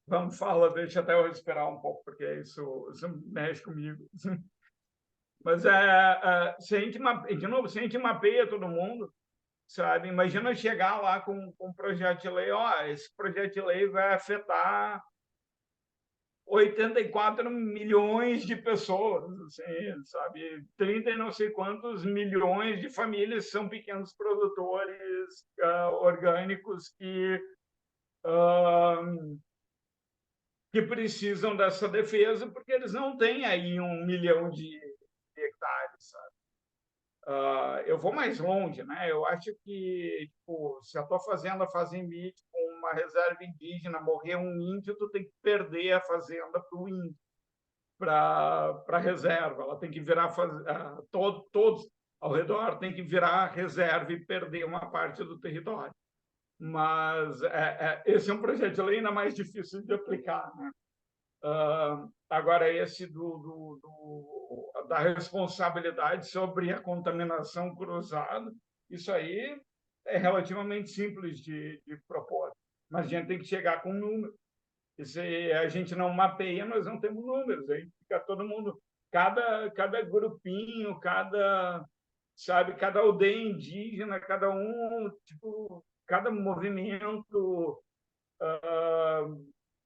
Vamos, fala, deixa até eu respirar um pouco, porque isso mexe comigo. Mas, de novo, se a gente mapeia todo mundo, sabe? Imagina chegar lá com um projeto de lei, esse projeto de lei vai afetar 84 milhões de pessoas, assim, sabe? 30 e não sei quantos milhões de famílias são pequenos produtores orgânicos que precisam dessa defesa porque eles não têm aí 1 milhão de hectares, sabe? Eu vou mais longe, né? Eu acho que, tipo, se a tua fazenda faz limite com uma reserva indígena, morrer um índio, tu tem que perder a fazenda para o índio, para a reserva. Ela tem que virar todos ao redor tem que virar reserva e perder uma parte do território. Mas esse é um projeto de lei ainda mais difícil de aplicar, né? Agora, esse da responsabilidade sobre a contaminação cruzada, isso aí é relativamente simples de propor, mas a gente tem que chegar com números. E se a gente não mapeia, nós não temos números. Aí fica todo mundo, cada grupinho, sabe, cada aldeia indígena, cada um, tipo, cada movimento.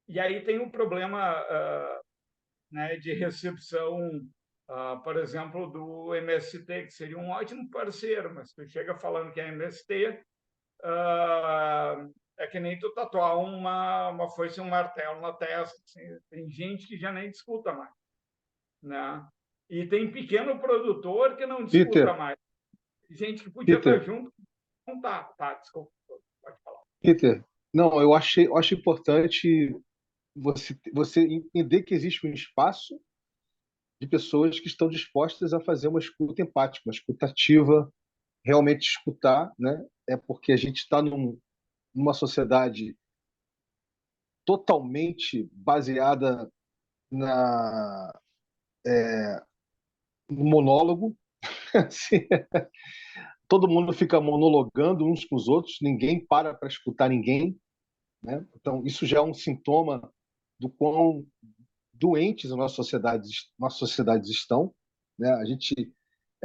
E aí tem um problema né, de recepção, por exemplo, do MST, que seria um ótimo parceiro, mas tu chega falando que é MST, é que nem tu tatuar uma foice e um martelo na testa. Assim, tem gente que já nem disputa mais, né? E tem pequeno produtor que não disputa Peter, mais. Gente que podia estar Peter, junto, não tá, desculpa, pode falar. Peter, não, eu acho importante você entender que existe um espaço de pessoas que estão dispostas a fazer uma escuta empática, uma escuta ativa, realmente escutar, né? É porque a gente está numa sociedade totalmente baseada na no monólogo. Assim, todo mundo fica monologando uns com os outros, ninguém para escutar ninguém, né? Então isso já é um sintoma do quão doentes nossas sociedades estão, né? A gente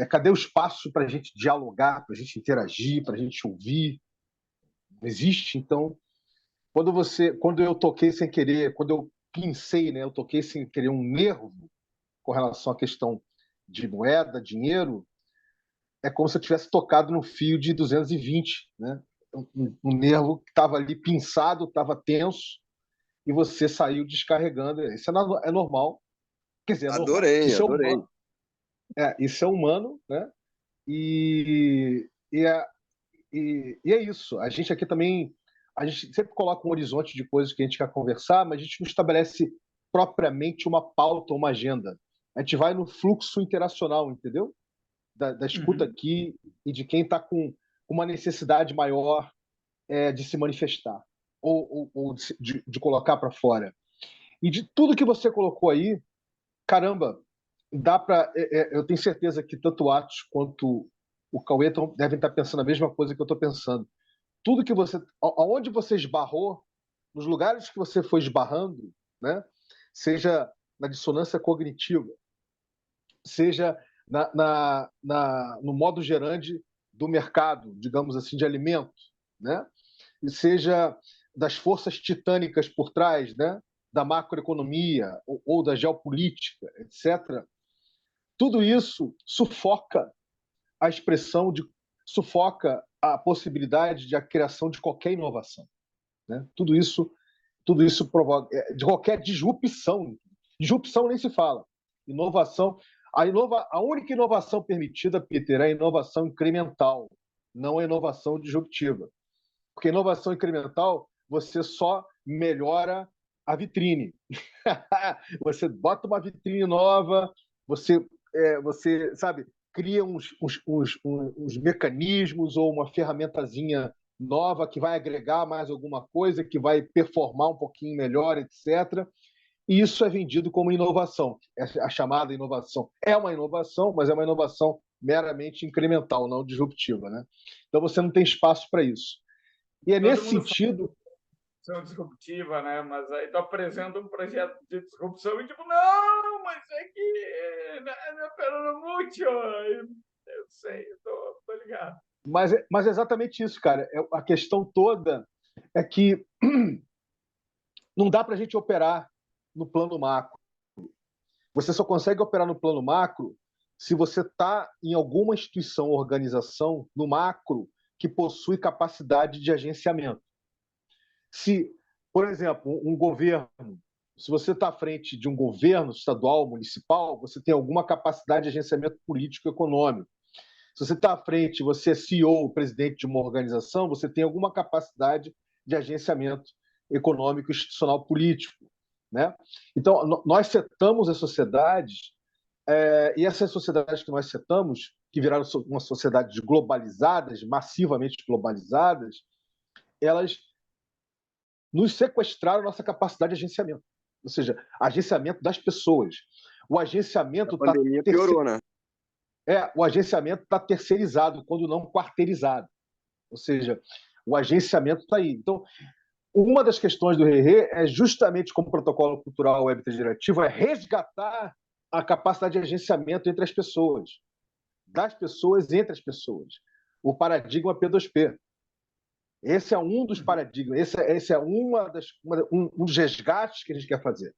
cadê o espaço para a gente dialogar, para a gente interagir, para a gente ouvir? Não existe. Então, quando eu toquei sem querer, quando eu pincei, né, eu toquei sem querer um nervo com relação à questão de moeda, dinheiro, é como se eu tivesse tocado no fio de 220, né? Um nervo que estava ali pinçado, estava tenso, e você saiu descarregando. Isso é normal. Quer dizer, é normal. Adorei, Isso é adorei. humano. Isso é humano, né? E, e, é, e é isso. A gente aqui também, a gente sempre coloca um horizonte de coisas que a gente quer conversar, mas a gente não estabelece propriamente uma pauta, uma agenda. A gente vai no fluxo interacional, entendeu? Da escuta aqui e de quem está com uma necessidade maior de se manifestar ou de colocar para fora. E de tudo que você colocou aí, caramba, dá para. Eu tenho certeza que tanto o Atos quanto o Cauê devem estar pensando a mesma coisa que eu estou pensando. Tudo que você. Aonde você esbarrou, nos lugares que você foi esbarrando, né? Seja na dissonância cognitiva, seja no modo gerante do mercado, digamos assim, de alimentos, né? E seja das forças titânicas por trás, né? Da macroeconomia ou da geopolítica, etc. Tudo isso sufoca a possibilidade de a criação de qualquer inovação, né? Tudo isso provoca de qualquer disrupção. Disrupção nem se fala. Inovação, a única inovação permitida, Peter, é a inovação incremental, não a inovação disruptiva. Porque inovação incremental, você só melhora a vitrine. Você bota uma vitrine nova, você sabe, cria uns mecanismos ou uma ferramentazinha nova que vai agregar mais alguma coisa, que vai performar um pouquinho melhor, etc. E isso é vendido como inovação. A chamada inovação é uma inovação, mas é uma inovação meramente incremental, não disruptiva, né? Então você não tem espaço para isso. E é Todo nesse mundo sentido. disrupção disruptiva, né? Mas aí tu apresenta um projeto de disrupção e tipo, não, mas é que não muito. Eu sei, eu tô ligado. Mas é exatamente isso, cara. A questão toda é que não dá para a gente operar no plano macro. Você só consegue operar no plano macro se você está em alguma instituição, organização, no macro, que possui capacidade de agenciamento. Se, por exemplo, um governo, se você está à frente de um governo estadual, municipal, você tem alguma capacidade de agenciamento político e econômico. Se você está à frente, você é CEO, presidente de uma organização, você tem alguma capacidade de agenciamento econômico, institucional, político. Né? Então, nós setamos as sociedades, e essas sociedades que nós setamos, que viraram uma sociedade globalizadas, massivamente globalizadas, elas nos sequestraram a nossa capacidade de agenciamento. Ou seja, agenciamento das pessoas. O agenciamento A pandemia piorou, né? O agenciamento está terceirizado, quando não quarteirizado. Ou seja, o agenciamento está aí. Então, uma das questões do RE é justamente como protocolo cultural web interativo, é resgatar a capacidade de agenciamento entre as pessoas, das pessoas entre as pessoas. O paradigma P2P. Esse é um dos paradigmas, esse é um dos resgates que a gente quer fazer.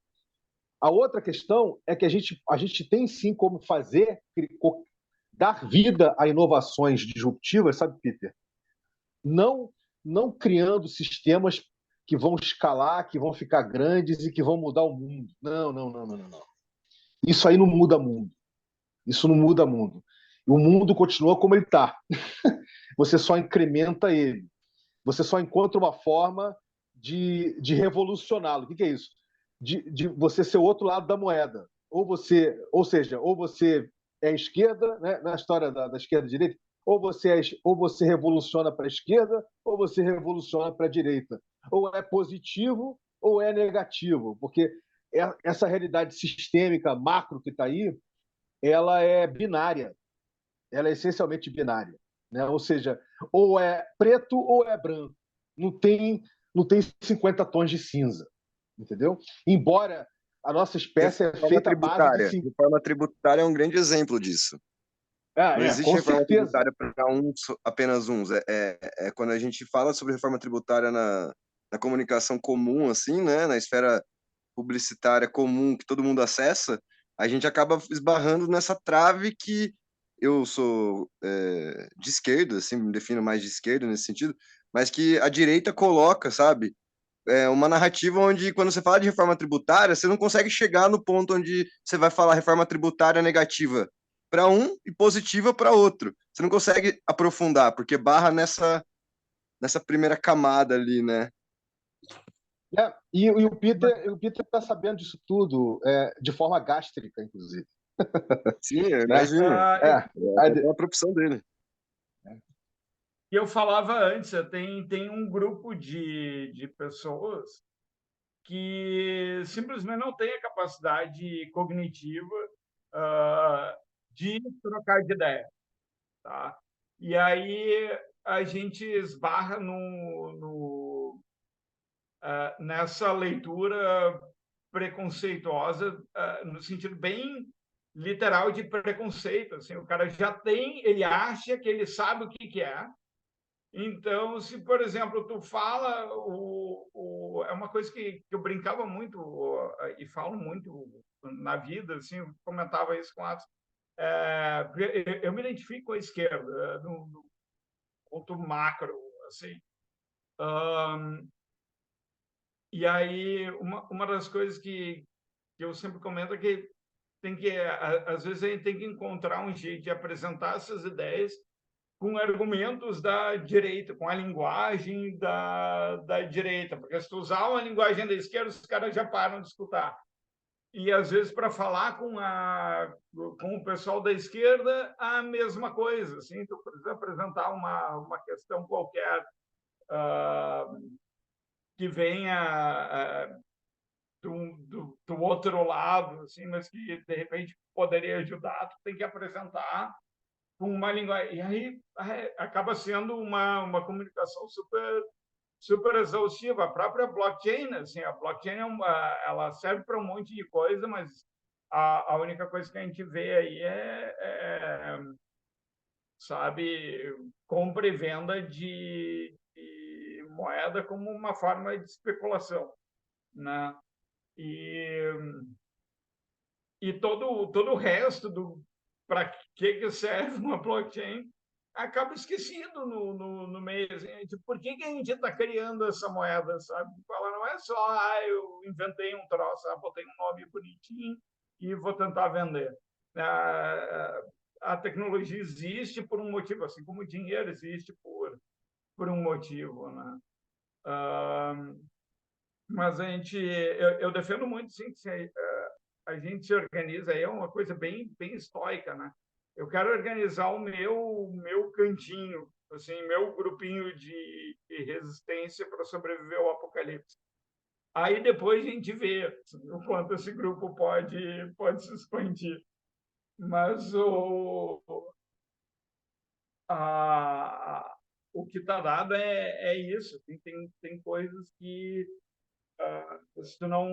A outra questão é que a gente tem sim como fazer, dar vida a inovações disruptivas, sabe, Peter? Não criando sistemas que vão escalar, que vão ficar grandes e que vão mudar o mundo. Não, não, não, não, não. Isso aí não muda mundo. Isso não muda mundo. O mundo continua como ele está. Você só incrementa ele. Você só encontra uma forma de revolucioná-lo. O que é isso? De você ser o outro lado da moeda. Ou seja, ou você é esquerda, né, na história da esquerda e direita, ou você revoluciona para a esquerda, ou você revoluciona para a direita. Ou é positivo, ou é negativo, porque essa realidade sistêmica macro que está aí, ela é binária, ela é essencialmente binária, né? Ou seja, ou é preto ou é branco. Não tem 50 tons de cinza, entendeu? Embora a nossa espécie é feita à base de... Reforma tributária é um grande exemplo disso. Não existe com reforma certeza. tributária para apenas uns. Quando a gente fala sobre reforma tributária na comunicação comum, assim, né, na esfera publicitária comum que todo mundo acessa, a gente acaba esbarrando nessa trave que eu sou de esquerda, assim, me defino mais de esquerda nesse sentido, mas que a direita coloca, sabe? Uma narrativa onde, quando você fala de reforma tributária, você não consegue chegar no ponto onde você vai falar reforma tributária negativa para um e positiva para outro. Você não consegue aprofundar, porque barra nessa primeira camada ali, né? E o Peter está sabendo disso tudo, de forma gástrica, inclusive. Sim, eu Né? imagino. É a profissão dele. E eu falava antes, tem um grupo de pessoas que simplesmente não tem a capacidade cognitiva de trocar de ideia. Tá? E aí a gente esbarra nessa leitura preconceituosa, no sentido bem literal de preconceito. Assim, o cara já tem, ele acha que ele sabe o que é. Então, se, por exemplo, tu fala, é uma coisa que eu brincava muito e falo muito na vida, assim, eu comentava isso com o Atos. Eu me identifico com a esquerda, no ponto macro, assim. E aí, uma das coisas que eu sempre comento é que às vezes, a gente tem que encontrar um jeito de apresentar essas ideias com argumentos da direita, com a linguagem da direita, porque se tu usar uma linguagem da esquerda, os caras já param de escutar. E, às vezes, para falar com o pessoal da esquerda, a mesma coisa. Assim, tu precisa apresentar uma questão qualquer que venha do outro lado, assim, mas que, de repente, poderia ajudar, tu tem que apresentar com uma linguagem. E aí acaba sendo uma comunicação super super exaustivo. A própria blockchain, assim, a blockchain ela serve para um monte de coisa, mas a única coisa que a gente vê aí sabe, compra e venda de moeda como uma forma de especulação, né? E, e todo o resto do para que serve uma blockchain acaba esquecido no meio. Assim, tipo, por que a gente está criando essa moeda, sabe? Ela não é só, eu inventei um troço, botei um nome bonitinho e vou tentar vender. A tecnologia existe por um motivo, assim como o dinheiro existe por um motivo, né? Mas eu defendo muito, sim, que a gente se organiza, aí é uma coisa bem estoica, né? Eu quero organizar o meu cantinho, assim, meu grupinho de resistência para sobreviver ao apocalipse. Aí depois a gente vê assim, o quanto esse grupo pode se expandir. Mas o que está dado é isso. Tem coisas que, se tu não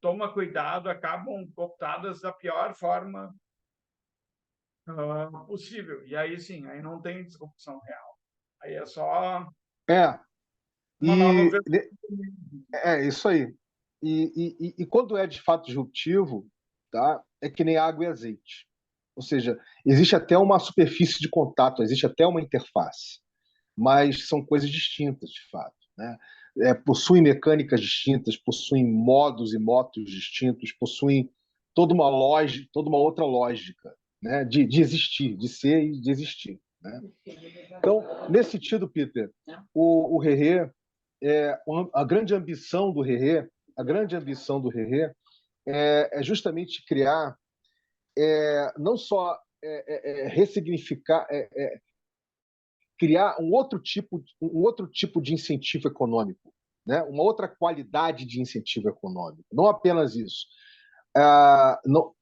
toma cuidado, acabam cooptadas da pior forma possível. E aí, sim, aí não tem disrupção real. Aí é só É, uma nova e versão. é isso aí. E quando é de fato disruptivo, tá? É que nem água e azeite. Ou seja, existe até uma superfície de contato, existe até uma interface, mas são coisas distintas, de fato, né? Possuem mecânicas distintas, possuem modos e motos distintos, possuem toda uma lógica, toda uma outra lógica, né? De existir, de ser e de existir, né? Então, nesse sentido, Peter, o Rerê, a grande ambição do Rerê, a grande ambição do Rerê é justamente criar, não só ressignificar, criar um outro tipo de incentivo econômico, né? Uma outra qualidade de incentivo econômico. Não apenas isso. Não,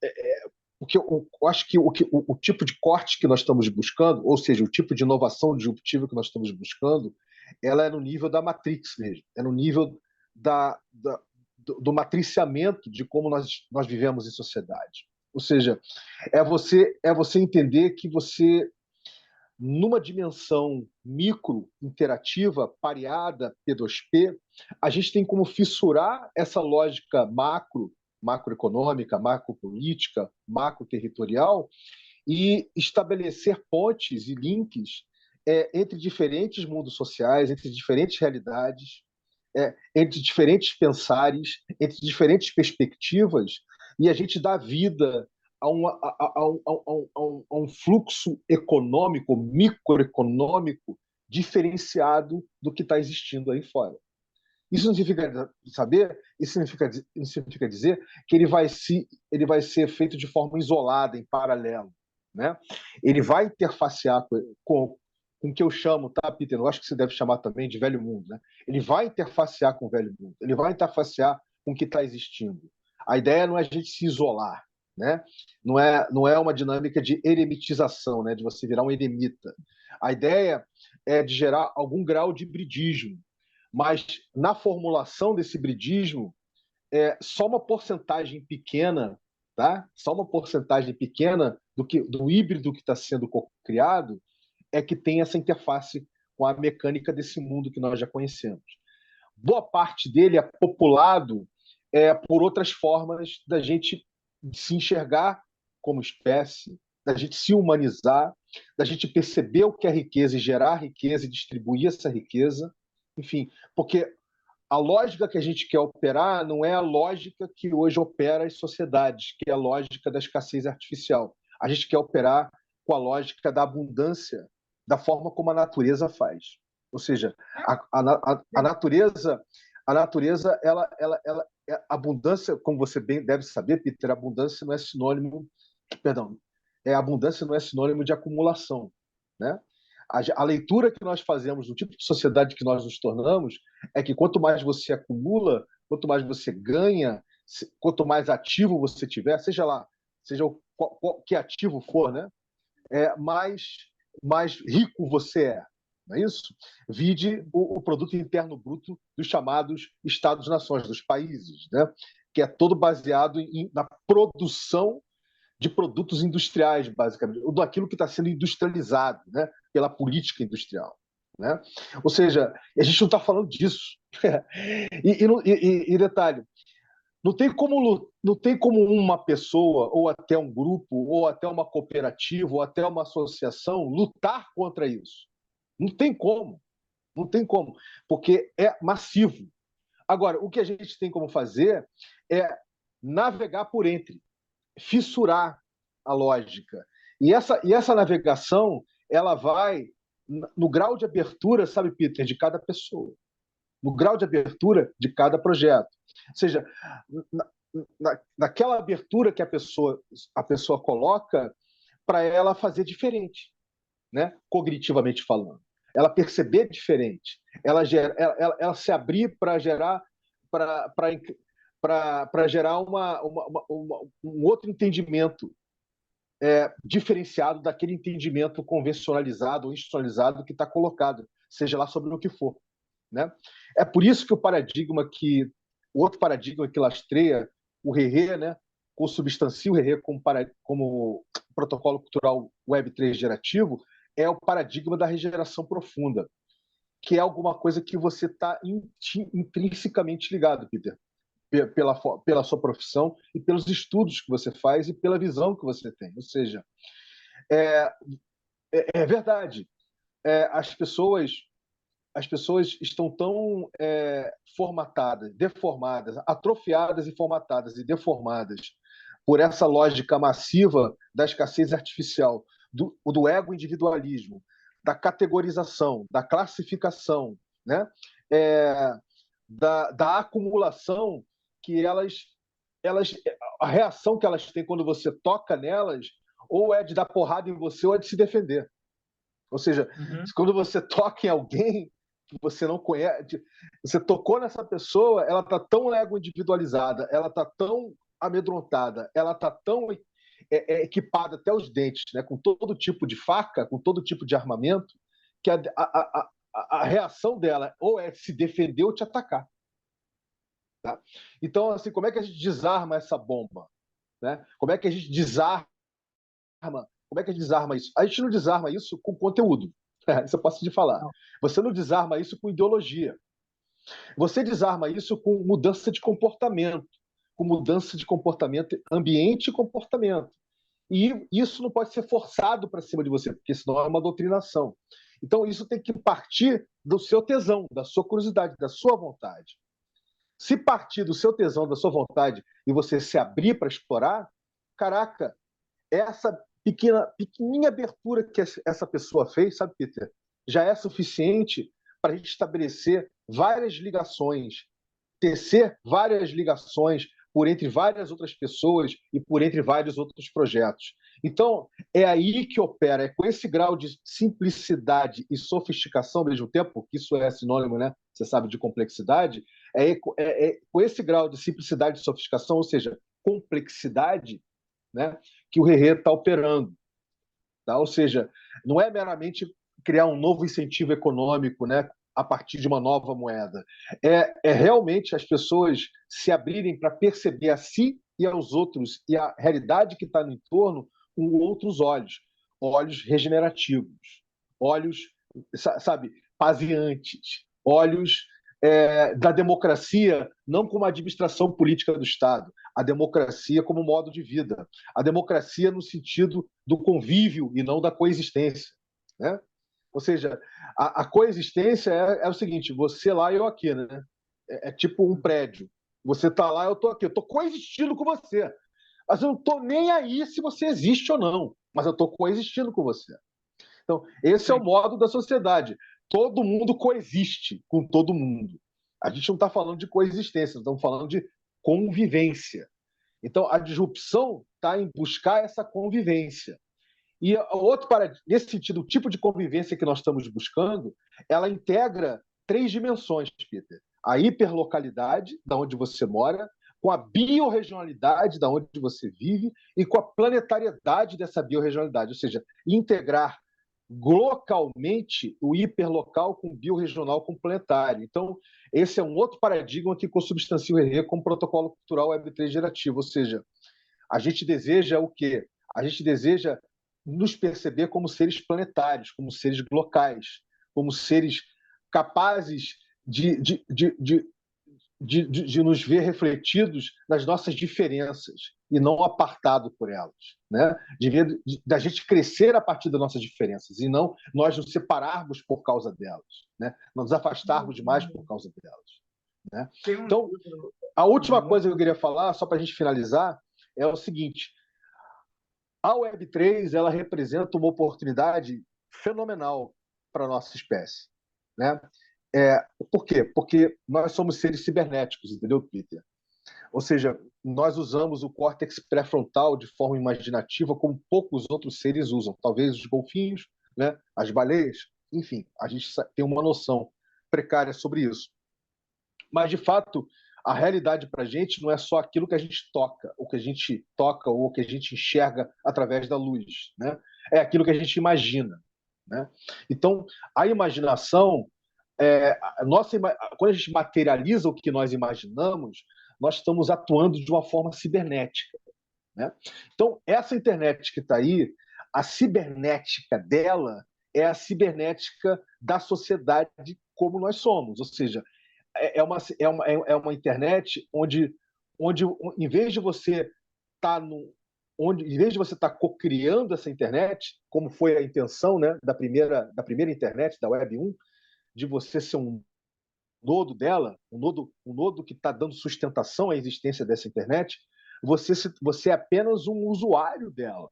porque eu acho que o tipo de corte que nós estamos buscando, ou seja, o tipo de inovação disruptiva que nós estamos buscando, ela é no nível da Matrix mesmo, é no nível do matriciamento de como nós vivemos em sociedade. Ou seja, é você entender que você, numa dimensão micro, interativa, pareada, P2P, a gente tem como fissurar essa lógica macroeconômica, macropolítica, macroterritorial, e estabelecer pontes e links entre diferentes mundos sociais, entre diferentes realidades, entre diferentes pensares, entre diferentes perspectivas, e a gente dá vida a um fluxo econômico, microeconômico, diferenciado do que está existindo aí fora. Isso não significa saber, isso significa dizer que ele vai ser feito de forma isolada, em paralelo, né? Ele vai interfacear com o que eu chamo, tá, Peter? Eu acho que você deve chamar também de velho mundo, né? Ele vai interfacear com o velho mundo, ele vai interfacear com o que está existindo. A ideia não é a gente se isolar, né? Não é uma dinâmica de eremitização, né? De você virar um eremita. A ideia é de gerar algum grau de hibridismo, mas na formulação desse hibridismo, só uma porcentagem pequena, tá? Só uma porcentagem pequena do híbrido que está sendo criado é que tem essa interface com a mecânica desse mundo que nós já conhecemos. Boa parte dele é populado por outras formas da gente se enxergar como espécie, da gente se humanizar, da gente perceber o que é riqueza e gerar riqueza e distribuir essa riqueza. Enfim, porque a lógica que a gente quer operar não é a lógica que hoje opera as sociedades, que é a lógica da escassez artificial. A gente quer operar com a lógica da abundância, da forma como a natureza faz. Ou seja, a natureza, a abundância, como você bem deve saber, Peter, abundância não é sinônimo, perdão, abundância não é sinônimo de acumulação, né? A leitura que nós fazemos do tipo de sociedade que nós nos tornamos é que quanto mais você acumula, quanto mais você ganha, quanto mais ativo você tiver, seja lá, seja que ativo for, né? Mais rico você é. não é isso? Vide o produto interno bruto dos chamados Estados-nações, dos países, né? Que é todo baseado na produção de produtos industriais, basicamente, ou daquilo que está sendo industrializado, né? Pela política industrial. Né? Ou seja, a gente não está falando disso. E detalhe, não tem como uma pessoa, ou até um grupo, ou até uma cooperativa, ou até uma associação lutar contra isso. Não tem como. Não tem como, porque é massivo. Agora, o que a gente tem como fazer é navegar por entre, fissurar a lógica. E essa navegação, ela vai no grau de abertura, sabe, Peter, de cada pessoa, no grau de abertura de cada projeto. Ou seja, naquela abertura que a pessoa coloca para ela fazer diferente, né? Cognitivamente falando. Ela perceber diferente, ela se abrir para gerar um outro entendimento diferenciado daquele entendimento convencionalizado ou institucionalizado que está colocado, seja lá sobre o que for. Né? É por isso que o outro paradigma que lastreia o RERE, né, consubstancia o RERE como protocolo cultural Web3 gerativo, é o paradigma da regeneração profunda, que é alguma coisa que você está intrinsecamente ligado, Peter, pela sua profissão e pelos estudos que você faz e pela visão que você tem. Ou seja, é verdade, as pessoas estão tão formatadas, deformadas, atrofiadas e formatadas e deformadas por essa lógica massiva da escassez artificial, do ego-individualismo, da categorização, da classificação, né? Da acumulação, que a reação que elas têm quando você toca nelas ou é de dar porrada em você ou é de se defender. Ou seja, quando você toca em alguém que você não conhece, você tocou nessa pessoa, ela está tão ego-individualizada, ela está tão amedrontada, ela está tão equipada até os dentes, né, com todo tipo de faca, com todo tipo de armamento, que a reação dela ou é se defender ou te atacar. Tá? Então, assim, como é que a gente desarma essa bomba? Né? Como é que a gente desarma isso? A gente não desarma isso com conteúdo. Isso eu posso te falar. Não. Você não desarma isso com ideologia. Você desarma isso com mudança de comportamento. Com mudança de comportamento, ambiente e comportamento. E isso não pode ser forçado para cima de você, porque senão é uma doutrinação. Então, isso tem que partir do seu tesão, da sua curiosidade, da sua vontade. Se partir do seu tesão, da sua vontade, e você se abrir para explorar, caraca, essa pequenininha abertura que essa pessoa fez, sabe, Peter, já é suficiente para a gente estabelecer várias ligações, tecer várias ligações por entre várias outras pessoas e por entre vários outros projetos. Então, é aí que opera, é com esse grau de simplicidade e sofisticação ao mesmo tempo, que isso é sinônimo, né? Você sabe, de complexidade, com esse grau de simplicidade e sofisticação, ou seja, complexidade, né, que o RERE está operando. Tá? Ou seja, não é meramente criar um novo incentivo econômico, né, a partir de uma nova moeda. É realmente as pessoas se abrirem para perceber a si e aos outros e a realidade que está no entorno com outros olhos, olhos regenerativos, olhos, sabe, paziantes, olhos da democracia, não como administração política do Estado, a democracia como modo de vida, a democracia no sentido do convívio e não da coexistência, né? Ou seja, a coexistência é o seguinte, você lá e eu aqui, né? É tipo um prédio. Você está lá, eu estou aqui. Eu estou coexistindo com você. Mas eu não estou nem aí se você existe ou não. Mas eu estou coexistindo com você. Então, esse é o modo da sociedade. Todo mundo coexiste com todo mundo. A gente não está falando de coexistência, estamos falando de convivência. Então, a disrupção está em buscar essa convivência. E nesse sentido, o tipo de convivência que nós estamos buscando, ela integra 3 dimensões, Peter. A hiperlocalidade, da onde você mora, com a biorregionalidade, da onde você vive, e com a planetariedade dessa biorregionalidade, ou seja, integrar localmente o hiperlocal com o biorregional complementar. Então, esse é um outro paradigma que consubstancia o RE como protocolo cultural Web3 gerativo, ou seja, a gente deseja o quê? A gente deseja nos perceber como seres planetários, como seres locais, como seres capazes de nos ver refletidos nas nossas diferenças e não apartado por elas, né? Da gente crescer a partir das nossas diferenças e não nós nos separarmos por causa delas, né? Nos afastarmos demais por causa delas, né? Então, a última coisa que eu queria falar, só para a gente finalizar, é o seguinte: a Web3 ela representa uma oportunidade fenomenal para a nossa espécie, né? Por quê? Porque nós somos seres cibernéticos, entendeu, Peter? Ou seja, nós usamos o córtex pré-frontal de forma imaginativa como poucos outros seres usam. Talvez os golfinhos, né? As baleias, enfim, a gente tem uma noção precária sobre isso. Mas, de fato, a realidade para a gente não é só aquilo que a gente toca, o que a gente toca ou o que a gente enxerga através da luz, né? É aquilo que a gente imagina, né? Então, a imaginação, quando a gente materializa o que nós imaginamos, nós estamos atuando de uma forma cibernética, né? Então, essa internet que está aí, a cibernética dela é a cibernética da sociedade como nós somos, ou seja, é uma internet onde em vez de você estar em vez de você estar co-criando essa internet, como foi a intenção, né, da primeira internet, da Web 1, de você ser um nodo dela, um nodo que está dando sustentação à existência dessa internet, você é apenas um usuário dela.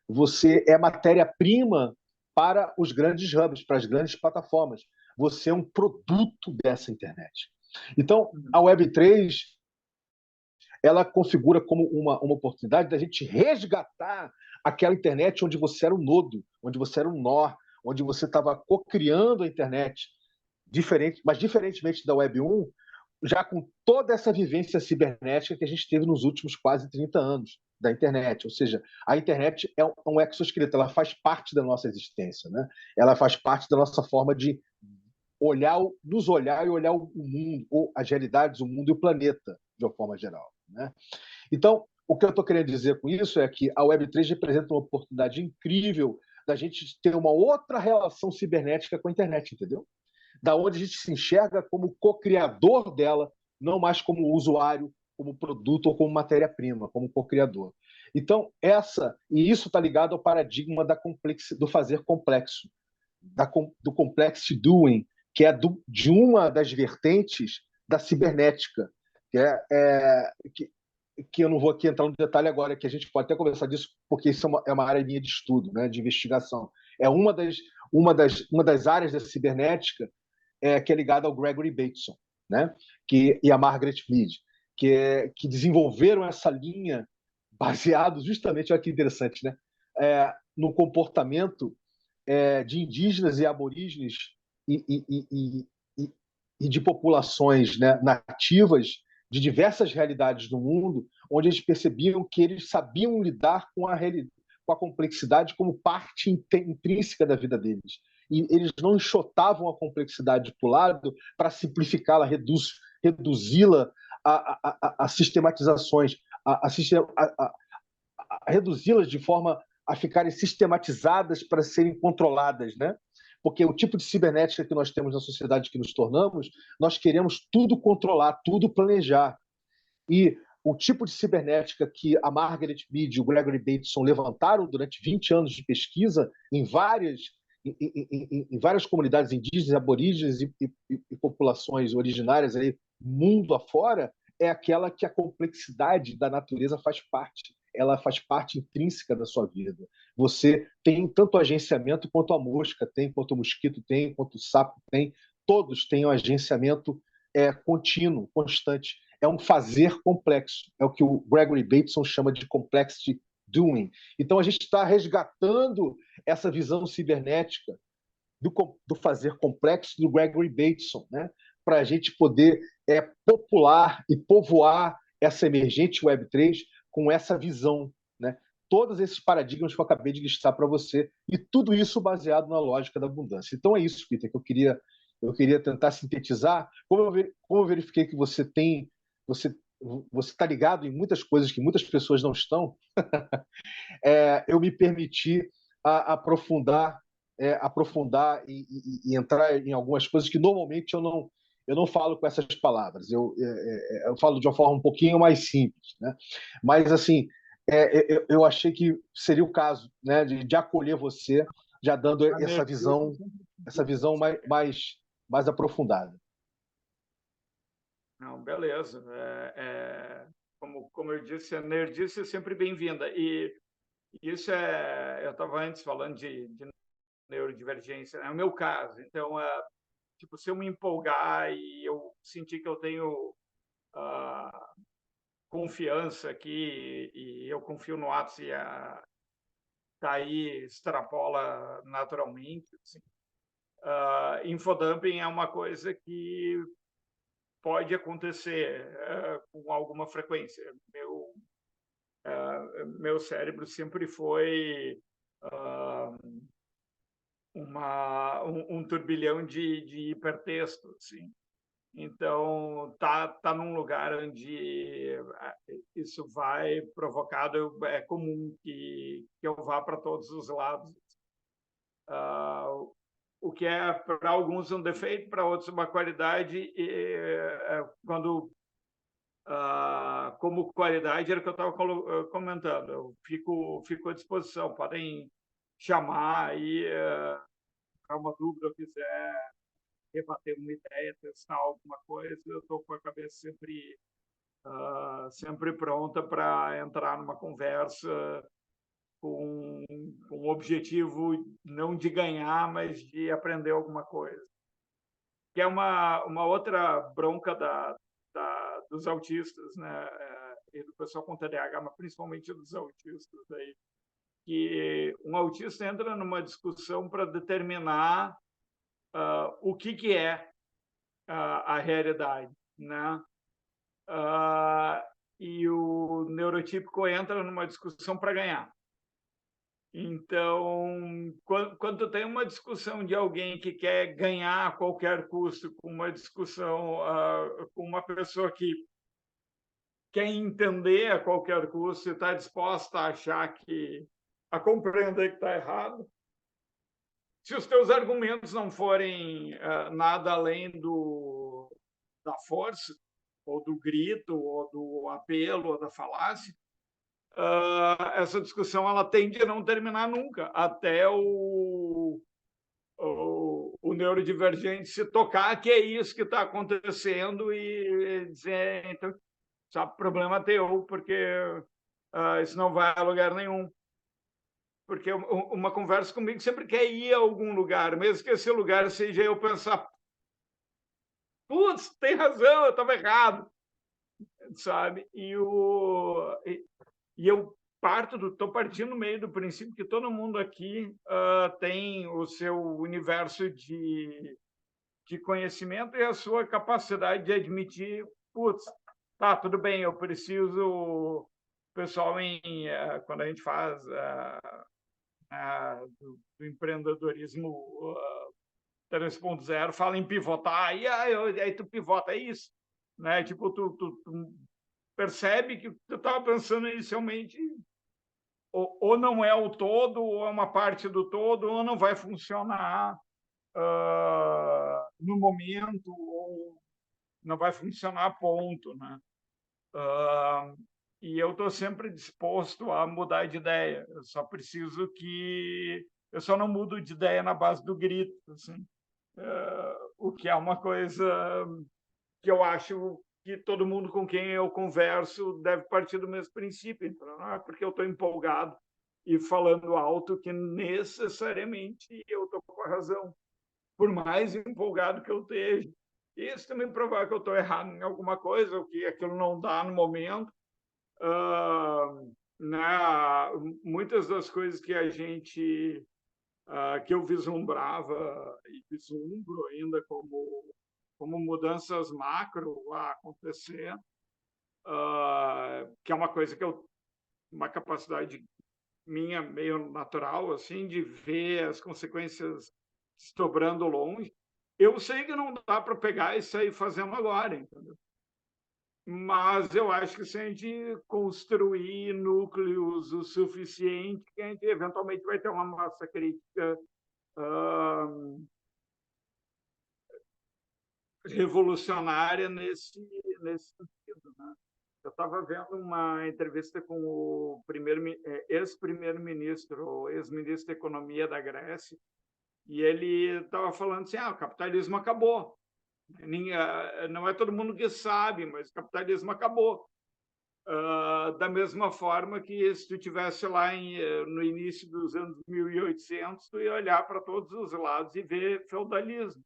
Você é matéria-prima para os grandes hubs, para as grandes plataformas. Você é um produto dessa internet. Então, a Web3 ela configura como uma oportunidade da gente resgatar aquela internet onde você era um nodo, onde você era um nó, onde você estava co-criando a internet, mas diferentemente da Web 1, já com toda essa vivência cibernética que a gente teve nos últimos quase 30 anos da internet. Ou seja, a internet é um exoesqueleto, ela faz parte da nossa existência, né? Ela faz parte da nossa forma de nos olhar e olhar o mundo, ou as realidades, o mundo e o planeta, de uma forma geral, né? Então, o que eu estou querendo dizer com isso é que a Web3 representa uma oportunidade incrível da gente ter uma outra relação cibernética com a internet, entendeu? Da onde a gente se enxerga como co-criador dela, não mais como usuário, como produto ou como matéria-prima, como co-criador. Então, isso está ligado ao paradigma do fazer complexo, do complexity doing, que é de uma das vertentes da cibernética, que eu não vou aqui entrar no detalhe agora, que a gente pode até conversar disso, porque isso é uma área minha de estudo, né, de investigação. É uma das áreas da cibernética que é ligada ao Gregory Bateson, né, e a Margaret Mead, que desenvolveram essa linha baseado justamente, olha que interessante, né, no comportamento de indígenas e aborígenes e de populações, né, nativas de diversas realidades do mundo, onde eles percebiam que eles sabiam lidar com a complexidade como parte intrínseca da vida deles. E eles não enxotavam a complexidade para o lado para simplificá-la, reduzi-la a sistematizações, a reduzi-las de forma a ficarem sistematizadas para serem controladas, né? Porque o tipo de cibernética que nós temos na sociedade que nos tornamos, nós queremos tudo controlar, tudo planejar. E o tipo de cibernética que a Margaret Mead e o Gregory Bateson levantaram durante 20 anos de pesquisa em várias comunidades indígenas, aborígenes e populações originárias aí, mundo afora, é aquela que a complexidade da natureza faz parte. Ela faz parte intrínseca da sua vida. Você tem tanto agenciamento quanto a mosca tem, quanto o mosquito tem, quanto o sapo tem. Todos têm um agenciamento contínuo, constante. É um fazer complexo. É o que o Gregory Bateson chama de complexity doing. Então, a gente está resgatando essa visão cibernética do fazer complexo do Gregory Bateson, né? Para a gente poder popular e povoar essa emergente Web3 com essa visão, né? todos esses paradigmas que eu acabei de listar para você, e tudo isso baseado na lógica da abundância. Então é isso, Peter, que eu queria tentar sintetizar. Como eu verifiquei que você está ligado em muitas coisas que muitas pessoas não estão, eu me permiti aprofundar e entrar em algumas coisas que normalmente eu não falo com essas palavras. Eu falo de uma forma um pouquinho mais simples, né? Mas assim, eu achei que seria o caso, né, de acolher você, já dando essa visão mais aprofundada. Não, beleza. Como eu disse, a nerdice é sempre bem-vinda. E isso eu estava antes falando de neurodivergência, é o meu caso. Então, tipo, se eu me empolgar e eu sentir que eu tenho confiança aqui e eu confio no Atos e daí extrapola naturalmente. Assim. Infodumping é uma coisa que pode acontecer com alguma frequência. Meu cérebro sempre foi um turbilhão de hipertexto, assim. Então, tá num lugar onde isso vai provocado, é comum que eu vá para todos os lados. O que é, para alguns, um defeito, para outros, uma qualidade, quando, como qualidade, era o que eu estava comentando. Eu fico à disposição, podem chamar aí, para uma dúvida, eu quiser rebater uma ideia, testar alguma coisa, eu estou com a cabeça sempre pronta para entrar numa conversa com o objetivo não de ganhar, mas de aprender alguma coisa. Que é uma outra bronca dos autistas, né? E do pessoal com TDAH, mas principalmente dos autistas aí, que um autista entra numa discussão para determinar o que é a realidade, né? E o neurotípico entra numa discussão para ganhar. Então, quando tem uma discussão de alguém que quer ganhar a qualquer custo, com uma discussão com uma pessoa que quer entender a qualquer custo e está disposta a achar a compreender que está errado, se os teus argumentos não forem nada além da força, ou do grito, ou do apelo, ou da falácia, essa discussão ela tende a não terminar nunca, até o neurodivergente se tocar que é isso que está acontecendo e dizer, então, sabe, problema teu, porque isso não vai a lugar nenhum. Porque uma conversa comigo sempre quer ir a algum lugar, mesmo que esse lugar seja eu pensar, putz, tem razão, eu estava errado, sabe? E eu estou partindo no meio do princípio que todo mundo aqui tem o seu universo de conhecimento e a sua capacidade de admitir, putz, tá, tudo bem, eu preciso, pessoal, quando a gente faz do empreendedorismo 3.0, fala em pivotar, aí tu pivota, é isso, né? Tipo, tu percebe que tu estava pensando inicialmente ou não é o todo, ou é uma parte do todo, ou não vai funcionar no momento, ou não vai funcionar a ponto, né? E eu estou sempre disposto a mudar de ideia. Eu só preciso eu só não mudo de ideia na base do grito, assim. O que é uma coisa que eu acho que todo mundo com quem eu converso deve partir do mesmo princípio. Então, não é porque eu estou empolgado e falando alto que necessariamente eu estou com a razão, por mais empolgado que eu esteja. Isso também provar que eu estou errado em alguma coisa, ou que aquilo não dá no momento. Muitas das coisas que que eu vislumbrava e vislumbro ainda como mudanças macro a acontecer, que é uma coisa que uma capacidade minha meio natural, assim, de ver as consequências desdobrando longe. Eu sei que não dá para pegar e sair fazendo agora, entendeu? Mas eu acho que se a gente construir núcleos o suficiente, que a gente eventualmente vai ter uma massa crítica revolucionária nesse sentido, né? Eu estava vendo uma entrevista com o ex-primeiro-ministro, ou ex-ministro da Economia da Grécia, e ele estava falando assim: o capitalismo acabou. Não é todo mundo que sabe, mas o capitalismo acabou. Da mesma forma que se tu tivesse lá no início dos anos 1800, tu ia olhar para todos os lados e ver feudalismo.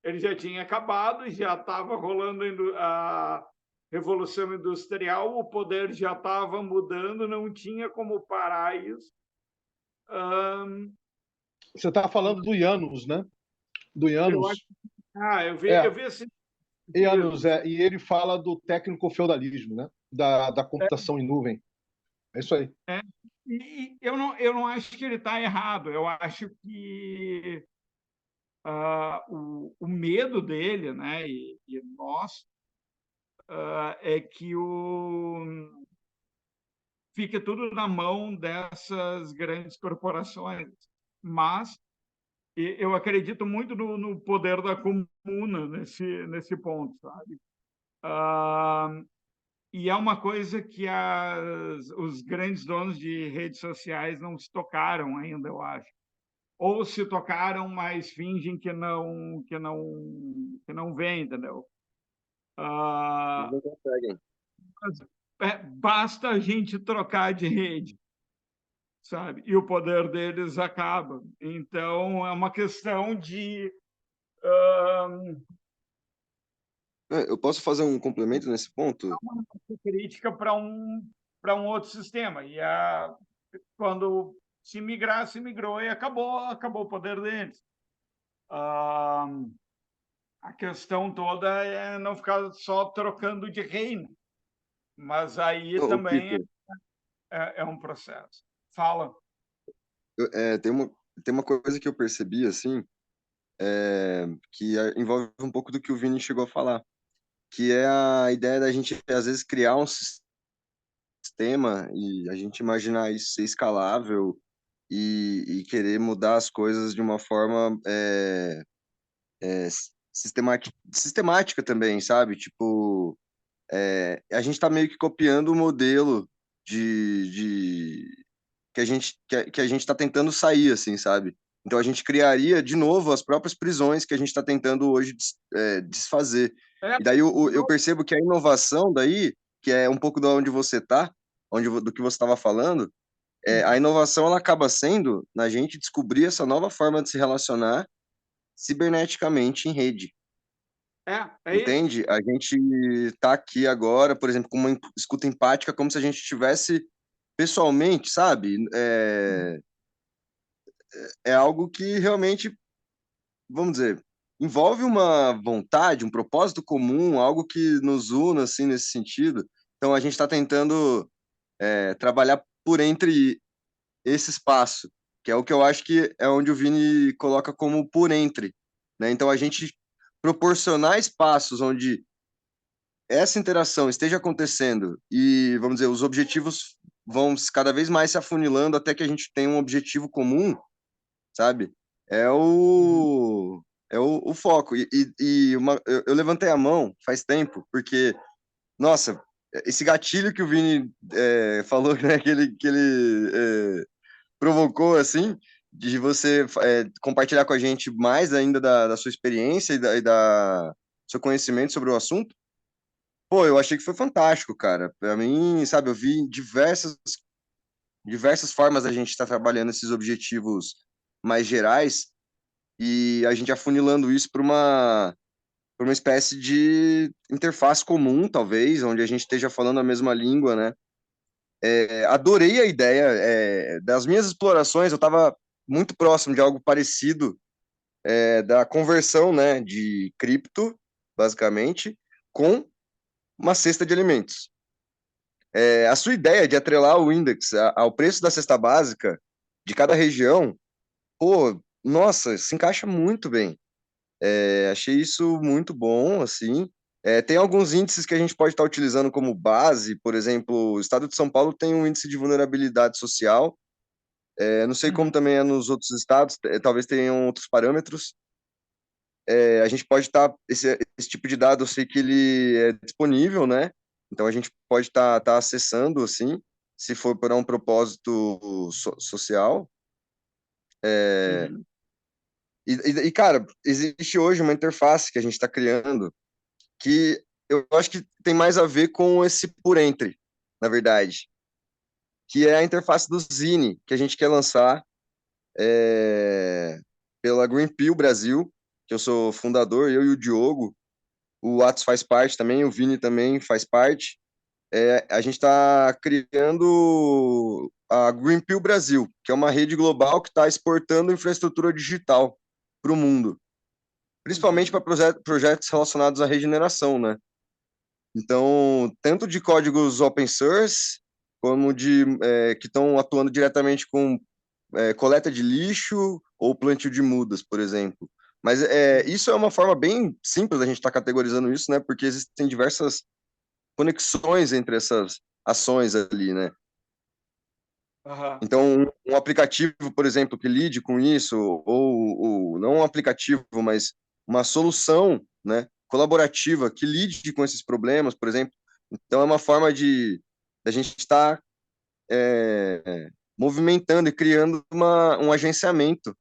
Ele já tinha acabado, já estava rolando a Revolução Industrial, o poder já estava mudando, não tinha como parar isso. Você está falando do Janus, né? Do Eu acho, Janus. eu vi assim. Janus, e ele fala do técnico-feudalismo, né? Da computação em nuvem. É isso aí. E eu não acho que ele está errado. Eu acho que o medo dele, né, e nosso, é que fica tudo na mão dessas grandes corporações. Mas eu acredito muito no poder da comuna nesse ponto, sabe? E é uma coisa que os grandes donos de redes sociais não se tocaram ainda, eu acho. Ou se tocaram, mas fingem que não vem, entendeu? Eles não conseguem. Basta a gente trocar de rede, sabe? E o poder deles acaba. Então, é uma questão de Eu posso fazer um complemento nesse ponto? uma crítica para um outro sistema. E quando se migrar, se migrou e acabou o poder deles. A questão toda é não ficar só trocando de reino, mas aí Ô, também Peter, é um processo. Fala. tem uma coisa que eu percebi, assim, que envolve um pouco do que o Vini chegou a falar, que é a ideia da gente, às vezes, criar um sistema e a gente imaginar isso ser escalável e querer mudar as coisas de uma forma sistemática também, sabe? Tipo, a gente está meio que copiando o modelo de que a gente está tentando sair, assim, sabe? Então a gente criaria de novo as próprias prisões que a gente está tentando hoje desfazer. É, E daí eu percebo que a inovação daí, que é um pouco de onde você está, do que você estava falando, a inovação ela acaba sendo na gente descobrir essa nova forma de se relacionar ciberneticamente em rede. é isso. Entende? A gente está aqui agora, por exemplo, com uma escuta empática, como se a gente estivesse pessoalmente, sabe? É algo que realmente, vamos dizer, envolve uma vontade, um propósito comum, algo que nos una, assim, nesse sentido. Então, a gente está tentando trabalhar por entre esse espaço, que é o que eu acho que é onde o Vini coloca como por entre, né? Então, a gente proporcionar espaços onde essa interação esteja acontecendo e, vamos dizer, os objetivos vão cada vez mais se afunilando até que a gente tenha um objetivo comum, sabe? É o foco. Eu levantei a mão faz tempo, porque, nossa, esse gatilho que o Vini falou, né, que ele provocou, assim, de você compartilhar com a gente mais ainda da sua experiência e da seu conhecimento sobre o assunto. Pô, eu achei que foi fantástico, cara. Para mim, sabe, eu vi diversas formas da gente estar trabalhando esses objetivos mais gerais e a gente afunilando isso para uma espécie de interface comum, talvez, onde a gente esteja falando a mesma língua, né? Adorei a ideia. Das minhas explorações, eu estava muito próximo de algo parecido, da conversão, né, de cripto, basicamente, com uma cesta de alimentos. A sua ideia de atrelar o index ao preço da cesta básica de cada região, pô, nossa, se encaixa muito bem. Achei isso muito bom, assim. Tem alguns índices que a gente pode estar utilizando como base, por exemplo, o estado de São Paulo tem um índice de vulnerabilidade social. Não sei como Uhum. também é nos outros estados, talvez tenham outros parâmetros. A gente pode estar, esse tipo de dado, eu sei que ele é disponível, né? Então a gente pode estar acessando, assim, se for para um propósito social. Uhum. Cara, existe hoje uma interface que a gente está criando que eu acho que tem mais a ver com esse por entre, na verdade, que é a interface do Zine, que a gente quer lançar pela Greenpeal Brasil, que eu sou fundador, eu e o Diogo. O Atos faz parte também, o Vini também faz parte. A gente está criando a Greenpeal Brasil, que é uma rede global que está exportando infraestrutura digital para o mundo, principalmente para Uhum. projetos relacionados à regeneração, né? Então, tanto de códigos open source, como de que estão atuando diretamente com coleta de lixo ou plantio de mudas, por exemplo. Mas Uhum. isso é uma forma bem simples da gente estar categorizando isso, né? Porque existem diversas conexões entre essas ações ali, né? Aham. Então, um aplicativo, por exemplo, que lide com isso, ou não um aplicativo, mas uma solução, né, colaborativa que lide com esses problemas, por exemplo. Então, é uma forma de a gente estar movimentando e criando um agenciamento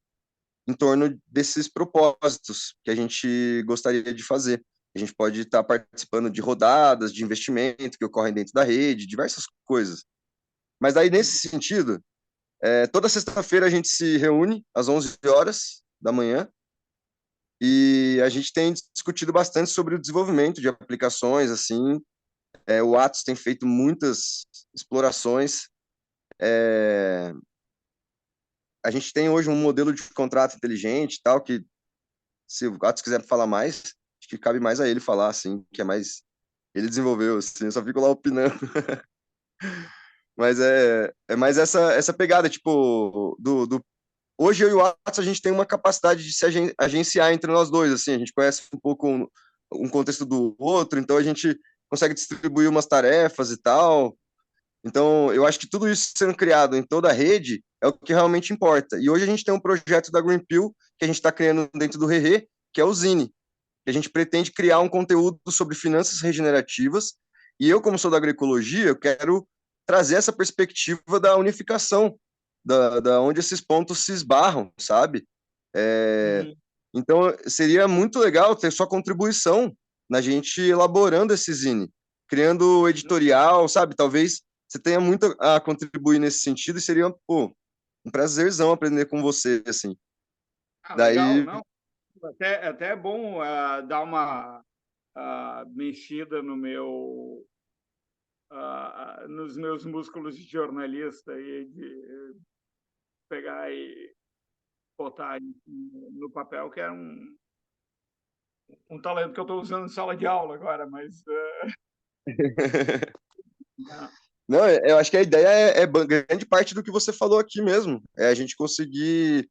em torno desses propósitos que a gente gostaria de fazer. A gente pode estar participando de rodadas de investimento que ocorrem dentro da rede, diversas coisas. Mas daí, nesse sentido, toda sexta-feira a gente se reúne às 11 horas da manhã e a gente tem discutido bastante sobre o desenvolvimento de aplicações, assim. O Atos tem feito muitas explorações. A gente tem hoje um modelo de contrato inteligente e tal, que se o Atos quiser falar mais, acho que cabe mais a ele falar, assim, que é mais... Ele desenvolveu, assim, eu só fico lá opinando. Mas é mais essa pegada, tipo, hoje eu e o Atos, a gente tem uma capacidade de se agenciar entre nós dois, assim, a gente conhece um pouco um contexto do outro, então a gente consegue distribuir umas tarefas e tal. Então, eu acho que tudo isso sendo criado em toda a rede é o que realmente importa. E hoje a gente tem um projeto da Greenpeal que a gente está criando dentro do Rerê, que é o Zine, que a gente pretende criar um conteúdo sobre finanças regenerativas. E eu, como sou da agroecologia, eu quero trazer essa perspectiva da unificação, da onde esses pontos se esbarram, sabe? É, Uhum. então, seria muito legal ter sua contribuição na gente elaborando esse zine, criando editorial, sabe? Talvez você tenha muito a contribuir nesse sentido e seria, pô, um prazerzão aprender com você, assim. Ah, legal, Daí, não? Até é bom dar uma mexida no nos meus músculos de jornalista e de pegar e botar no papel, que é um talento que eu estou usando em sala de aula agora, mas não. não, eu acho que a ideia grande parte do que você falou aqui mesmo. É a gente conseguir,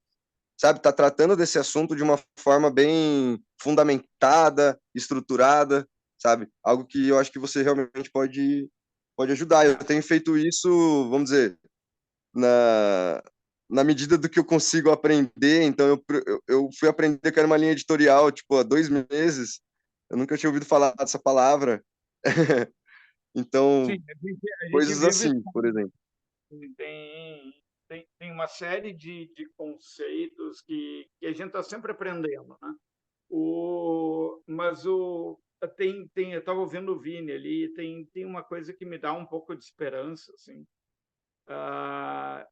sabe, tá tratando desse assunto de uma forma bem fundamentada, estruturada, sabe? Algo que eu acho que você realmente pode ajudar. Eu É, tenho feito isso, vamos dizer, na, na medida do que eu consigo aprender. Então, eu fui aprender que era uma linha editorial, tipo, há 2 meses. Eu nunca tinha ouvido falar dessa palavra. sim, Então, a gente coisas vive, assim, por exemplo. tem uma série de conceitos que a gente está sempre aprendendo, né? Mas eu estava ouvindo o Vini ali, tem uma coisa que me dá um pouco de esperança, assim, ah,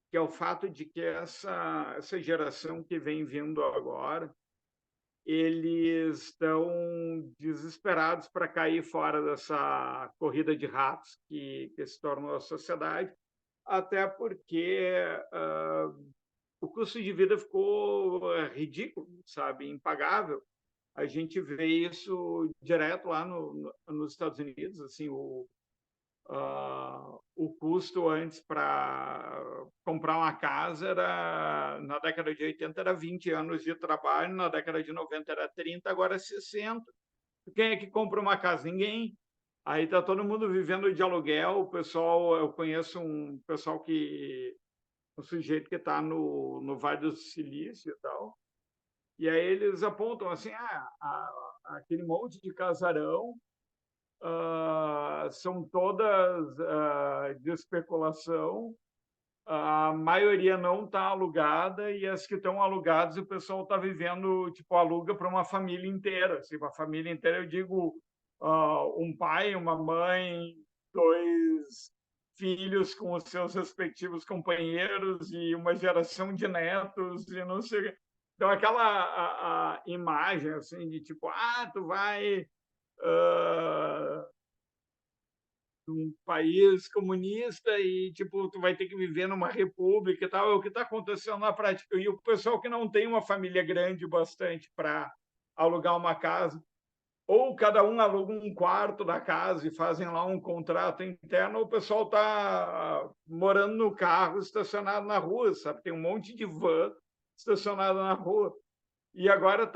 que é o fato de que essa geração que vem vindo agora, eles estão desesperados para cair fora dessa corrida de ratos que se tornou a sociedade, até porque o custo de vida ficou ridículo, sabe, impagável. A gente vê isso direto lá nos Estados Unidos, assim, o custo antes para comprar uma casa era, na década de 80, era 20 anos de trabalho, na década de 90 era 30, agora é 60. Quem é que compra uma casa? Ninguém. Aí está todo mundo vivendo de aluguel. O pessoal, eu conheço um pessoal um sujeito que está no Vale do Silício e tal, e aí eles apontam assim, aquele monte de casarão são todas de especulação, a maioria não está alugada, e as que estão alugadas o pessoal está vivendo, tipo, aluga para uma família inteira. Assim, uma família inteira, eu digo, um pai, uma mãe, 2 filhos com os seus respectivos companheiros e uma geração de netos e não sei o quê. Então, aquela a imagem assim de tipo, tu vai num país comunista e tipo tu vai ter que viver numa república e tal, é o que está acontecendo na prática. E o pessoal que não tem uma família grande bastante para alugar uma casa, ou cada um aluga um quarto da casa e fazem lá um contrato interno, o pessoal está morando no carro estacionado na rua, sabe? Tem um monte de van estacionada na rua. E agora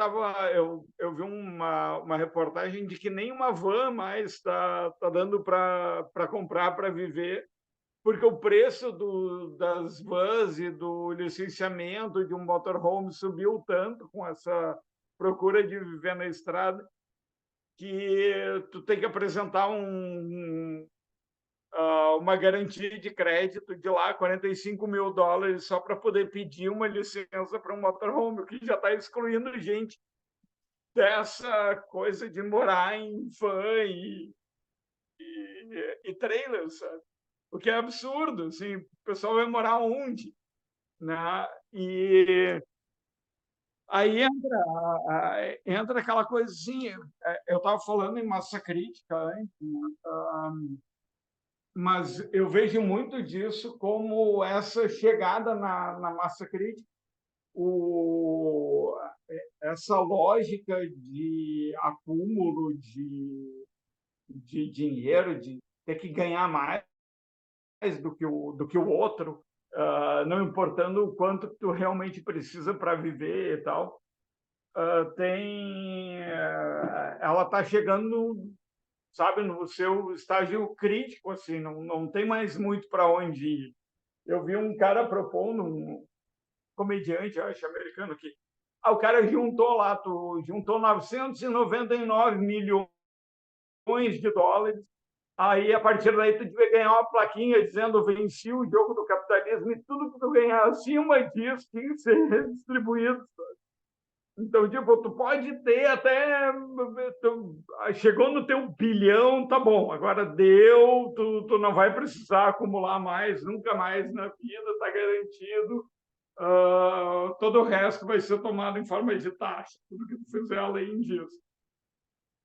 eu vi uma reportagem de que nem uma van mais está dando para comprar, para viver, porque o preço das vans e do licenciamento de um motorhome subiu tanto com essa procura de viver na estrada, que tu tem que apresentar uma garantia de crédito de lá $45.000 só para poder pedir uma licença para um motorhome, o que já está excluindo gente dessa coisa de morar em van e trailer, sabe? O que é absurdo, assim, o pessoal vai morar onde? Né? E aí entra aquela coisinha. Eu estava falando em massa crítica antes, né? Mas eu vejo muito disso como essa chegada na massa crítica, essa lógica de acúmulo de dinheiro, de ter que ganhar mais do que o outro, não importando o quanto tu realmente precisa para viver e tal, ela está chegando, sabe, no seu estágio crítico, assim, não tem mais muito para onde ir. Eu vi um cara propondo, um comediante, acho, americano, que o cara juntou 999 milhões de dólares. Aí, a partir daí, tu devia ganhar uma plaquinha dizendo venci o jogo do capitalismo, e tudo que tu ganhar acima disso tinha que ser redistribuído. Então, tipo, tu pode ter até... chegou no teu bilhão, tá bom, agora deu, tu não vai precisar acumular mais, nunca mais na vida, tá garantido. Todo o resto vai ser tomado em forma de taxa, tudo que tu fizer além disso.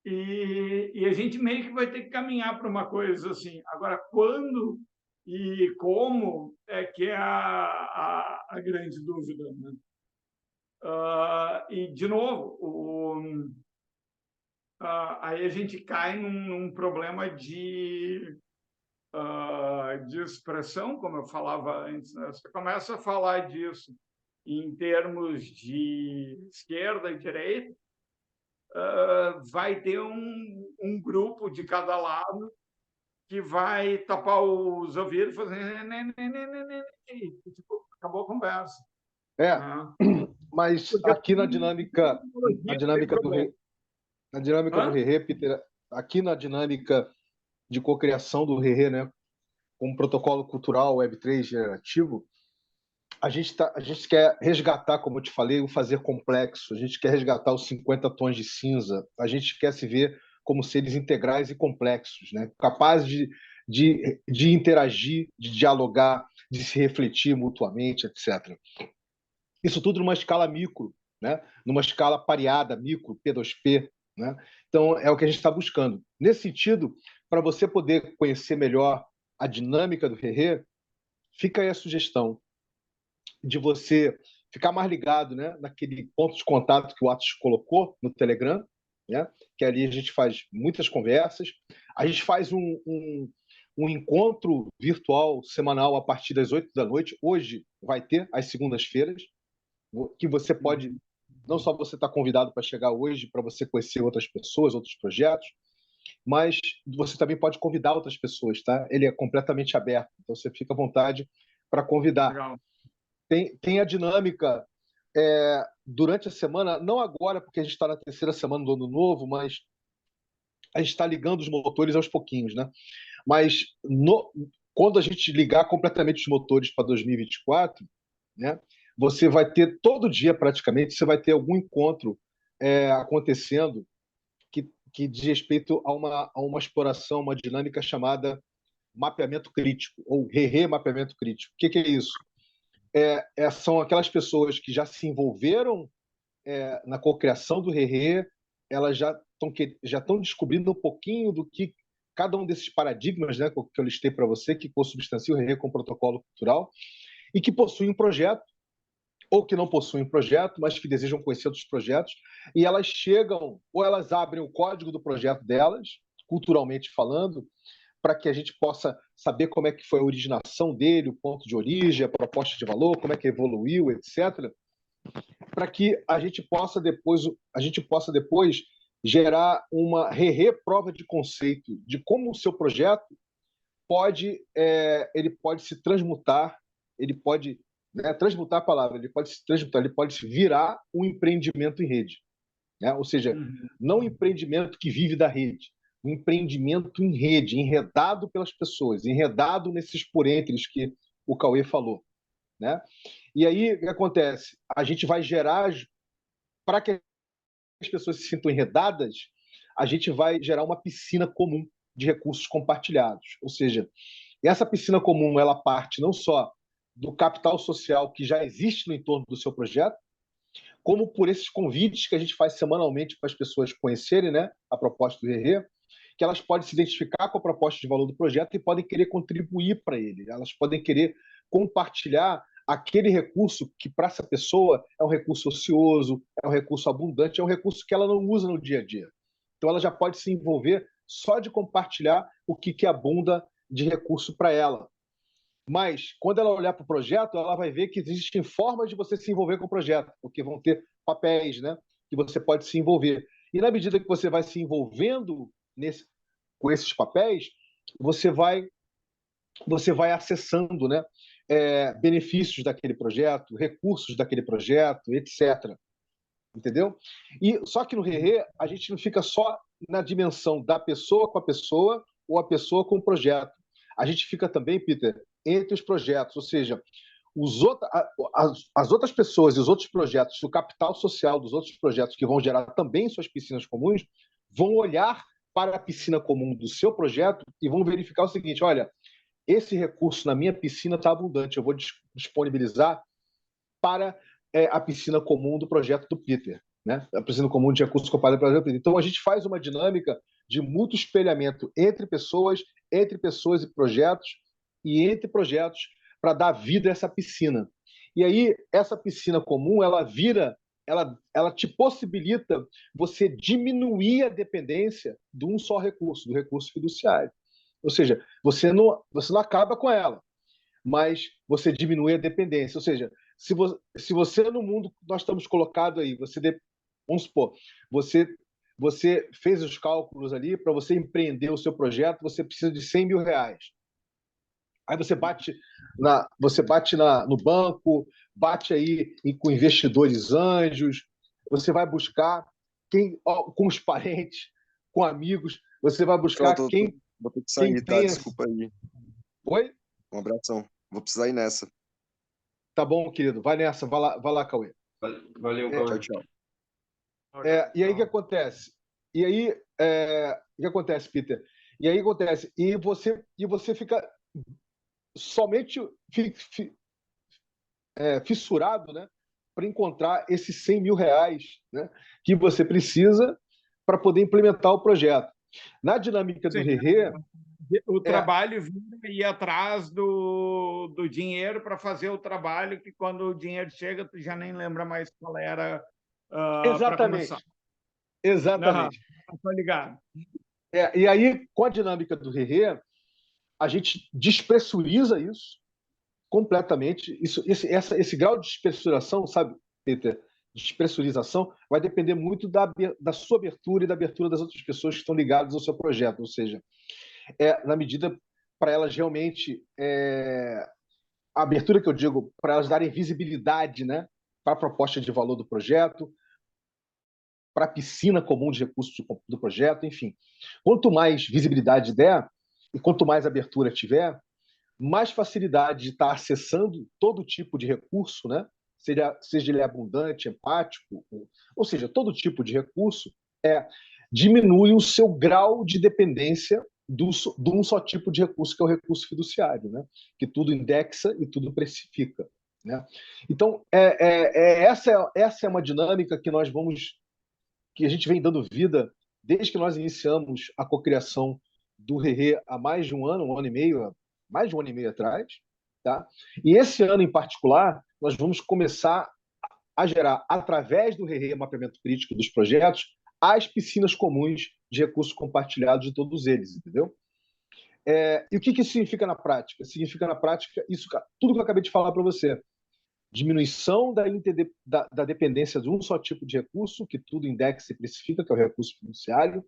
E a gente meio que vai ter que caminhar para uma coisa assim. Agora, quando e como é que é a grande dúvida, né? E, de novo, aí a gente cai num problema de expressão, como eu falava antes, né? Você começa a falar disso em termos de esquerda e direita, vai ter um grupo de cada lado que vai tapar os ouvidos e fazer... Tipo, acabou a conversa. Mas Porque aqui na dinâmica do Rerê, Peter, aqui na dinâmica de cocriação do Rerê, né, com o protocolo cultural Web3 generativo, a gente quer resgatar, como eu te falei, o fazer complexo, a gente quer resgatar os 50 tons de cinza, a gente quer se ver como seres integrais e complexos, né, capazes de interagir, de dialogar, de se refletir mutuamente, etc. Isso tudo numa escala micro, né? Numa escala pareada, micro, P2P. Né? Então, é o que a gente está buscando. Nesse sentido, para você poder conhecer melhor a dinâmica do Rerê, fica aí a sugestão de você ficar mais ligado, né, naquele ponto de contato que o Atos colocou no Telegram, né, que ali a gente faz muitas conversas, a gente faz um encontro virtual semanal a partir das 8 da noite. Hoje vai ter, às segundas-feiras, que você pode, não só você está convidado para chegar hoje, para você conhecer outras pessoas, outros projetos, mas você também pode convidar outras pessoas, tá? Ele é completamente aberto, então você fica à vontade para convidar. Legal. Tem a dinâmica durante a semana, não agora, porque a gente está na terceira semana do ano novo, mas a gente está ligando os motores aos pouquinhos, né? Mas quando a gente ligar completamente os motores para 2024, né? Você vai ter todo dia praticamente, você vai ter algum encontro acontecendo que diz respeito a uma exploração, uma dinâmica chamada mapeamento crítico, ou mapeamento crítico. O que é isso? São aquelas pessoas que já se envolveram na cocriação do elas já estão descobrindo um pouquinho do que cada um desses paradigmas, né, que eu listei para você, que consubstancia o com o protocolo cultural, e que possuem um projeto, ou que não possuem um projeto, mas que desejam conhecer outros projetos, e elas chegam, ou elas abrem o código do projeto delas, culturalmente falando, para que a gente possa saber como é que foi a originação dele, o ponto de origem, a proposta de valor, como é que evoluiu, etc., para que a gente possa depois gerar uma prova de conceito de como o seu projeto ele pode se transmutar, ele pode transmutar a palavra, ele pode se transmutar, ele pode se virar um empreendimento em rede, né? Ou seja, não um empreendimento que vive da rede, um empreendimento em rede, enredado pelas pessoas, enredado nesses porênteres que o Cauê falou, né? E aí o que acontece? A gente vai gerar, para que as pessoas se sintam enredadas, a gente vai gerar uma piscina comum de recursos compartilhados. Ou seja, essa piscina comum ela parte não só do capital social que já existe no entorno do seu projeto, como por esses convites que a gente faz semanalmente para as pessoas conhecerem, né, a proposta do que elas podem se identificar com a proposta de valor do projeto e podem querer contribuir para ele. Elas podem querer compartilhar aquele recurso que, para essa pessoa, é um recurso ocioso, é um recurso abundante, é um recurso que ela não usa no dia a dia. Então, ela já pode se envolver só de compartilhar o que abunda de recurso para ela. Mas, quando ela olhar para o projeto, ela vai ver que existem formas de você se envolver com o projeto, porque vão ter papéis, né, que você pode se envolver. E, na medida que você vai se envolvendo com esses papéis, você vai acessando, né, benefícios daquele projeto, recursos daquele projeto, etc. Entendeu? E só que no a gente não fica só na dimensão da pessoa com a pessoa ou a pessoa com o projeto. A gente fica também, Peter, entre os projetos, ou seja, as outras pessoas e os outros projetos, o capital social dos outros projetos que vão gerar também suas piscinas comuns, vão olhar para a piscina comum do seu projeto e vão verificar o seguinte: olha, esse recurso na minha piscina está abundante, eu vou disponibilizar para a piscina comum do projeto do Peter, né? A piscina comum de recursos comparado para o projeto do Peter. Então, a gente faz uma dinâmica de mútuo espelhamento entre pessoas e projetos, e entre projetos, para dar vida a essa piscina. E aí, essa piscina comum, ela te possibilita você diminuir a dependência de um só recurso, do recurso fiduciário. Ou seja, você não acaba com ela, mas você diminui a dependência. Ou seja, se você no mundo que nós estamos colocado aí, vamos supor, você fez os cálculos ali, para você empreender o seu projeto, você precisa de R$100 mil. Aí você bate no banco, bate aí com investidores anjos, você vai buscar com os parentes, com amigos, você vai buscar quem. Vou ter que sair, tá? Desculpa aí. Oi? Um abração. Vou precisar ir nessa. Tá bom, querido. Vai nessa. Vai lá, Cauê. Valeu, Cauê. Tchau. E aí o que acontece? E aí, o que acontece, Peter? E aí acontece, e você fica somente fissurado, né, para encontrar esses R$100 mil, né, que você precisa para poder implementar o projeto. Na dinâmica do o trabalho vira ir atrás do dinheiro para fazer o trabalho, que quando o dinheiro chega, tu já nem lembra mais qual era para começar. Exatamente. Estou ligado. E aí, com a dinâmica do a gente despressuriza isso completamente. Esse grau de despressurização, sabe, Peter? Despressurização vai depender muito da sua abertura e da abertura das outras pessoas que estão ligadas ao seu projeto. Ou seja, na medida para elas realmente a abertura que eu digo, para elas darem visibilidade, né, para a proposta de valor do projeto, para a piscina comum de recursos do projeto, enfim. Quanto mais visibilidade der e quanto mais abertura tiver, mais facilidade de estar acessando todo tipo de recurso, né? Seja ele abundante, empático, ou seja, todo tipo de recurso, diminui o seu grau de dependência de um só tipo de recurso, que é o recurso fiduciário, né? Que tudo indexa e tudo precifica. Né? Então, essa é uma dinâmica que a gente vem dando vida desde que nós iniciamos a cocriação do Rerê há mais de um ano e meio, mais de um ano e meio atrás. Tá? E esse ano, em particular, nós vamos começar a gerar, através do Rerê, mapeamento crítico dos projetos, as piscinas comuns de recursos compartilhados de todos eles, entendeu? E o que isso significa na prática? Significa na prática tudo que eu acabei de falar para você. Diminuição da dependência de um só tipo de recurso, que tudo indexa e precifica, que é o recurso fiduciário,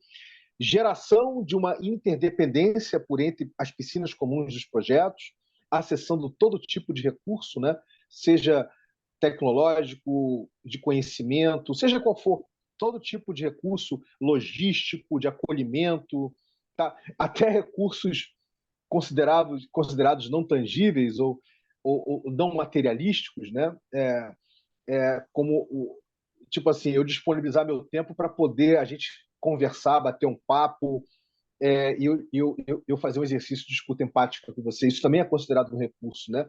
geração de uma interdependência por entre as piscinas comuns dos projetos, acessando todo tipo de recurso, né? Seja tecnológico, de conhecimento, seja qual for, todo tipo de recurso logístico, de acolhimento, tá? Até recursos considerados não tangíveis ou não materialísticos, né? Como tipo assim, eu disponibilizar meu tempo para poder a gente conversar, bater um papo, e eu fazer um exercício de escuta empática com você. Isso também é considerado um recurso, né?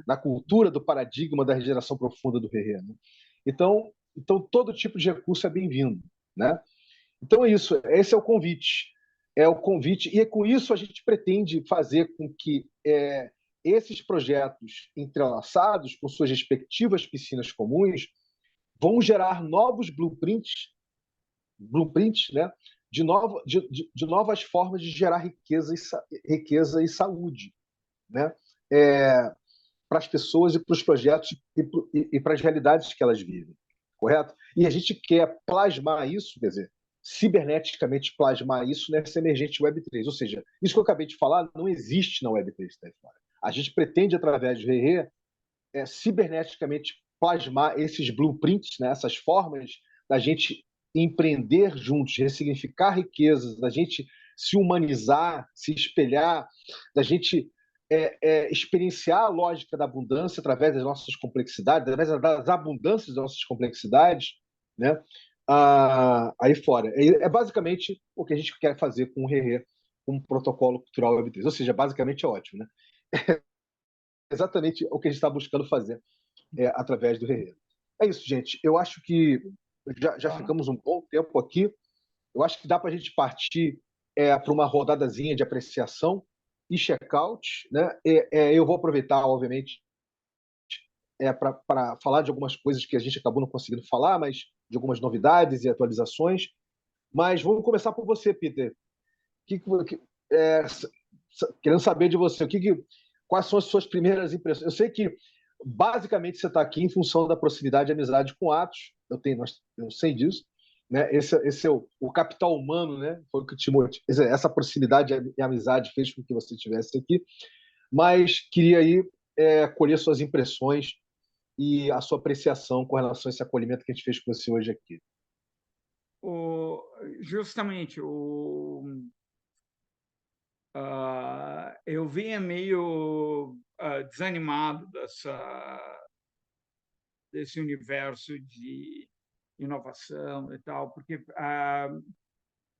Na cultura do paradigma da regeneração profunda do Rerê. Né? Então, todo tipo de recurso é bem-vindo, né? Então é isso. Esse é o convite. É o convite e com isso a gente pretende fazer com que esses projetos entrelaçados com suas respectivas piscinas comuns vão gerar novos blueprints, né, de novas formas de gerar riqueza e saúde, né, para as pessoas e para os projetos e para as realidades que elas vivem, correto? E a gente quer plasmar isso, quer dizer, ciberneticamente plasmar isso nessa emergente Web3. Ou seja, isso que eu acabei de falar não existe na Web3. Tá? A gente pretende, através do Rerê, ciberneticamente plasmar esses blueprints, né, essas formas da gente empreender juntos, ressignificar riquezas, da gente se humanizar, se espelhar, da gente experienciar a lógica da abundância através das nossas complexidades, através das abundâncias das nossas complexidades, né? Aí fora. Basicamente o que a gente quer fazer com o Rerê, com o protocolo cultural Web3. Ou seja, basicamente é ótimo, né? Exatamente o que a gente está buscando fazer através do Rerê. É isso, gente. Eu acho que já ficamos um bom tempo aqui. Eu acho que dá para a gente partir para uma rodadazinha de apreciação e check-out. Né? Eu vou aproveitar, obviamente, para falar de algumas coisas que a gente acabou não conseguindo falar, mas de algumas novidades e atualizações. Mas vamos começar por você, Peter. Querendo saber de você, quais são as suas primeiras impressões? Eu sei que, basicamente, você está aqui em função da proximidade e amizade com Atos. Eu sei disso. Né? Esse é o capital humano, né? Foi o que te motivou. Essa proximidade e amizade fez com que você estivesse aqui. Mas queria aí colher suas impressões e a sua apreciação com relação a esse acolhimento que a gente fez com você hoje aqui. Justamente, eu vinha meio desanimado desse universo de inovação e tal, porque,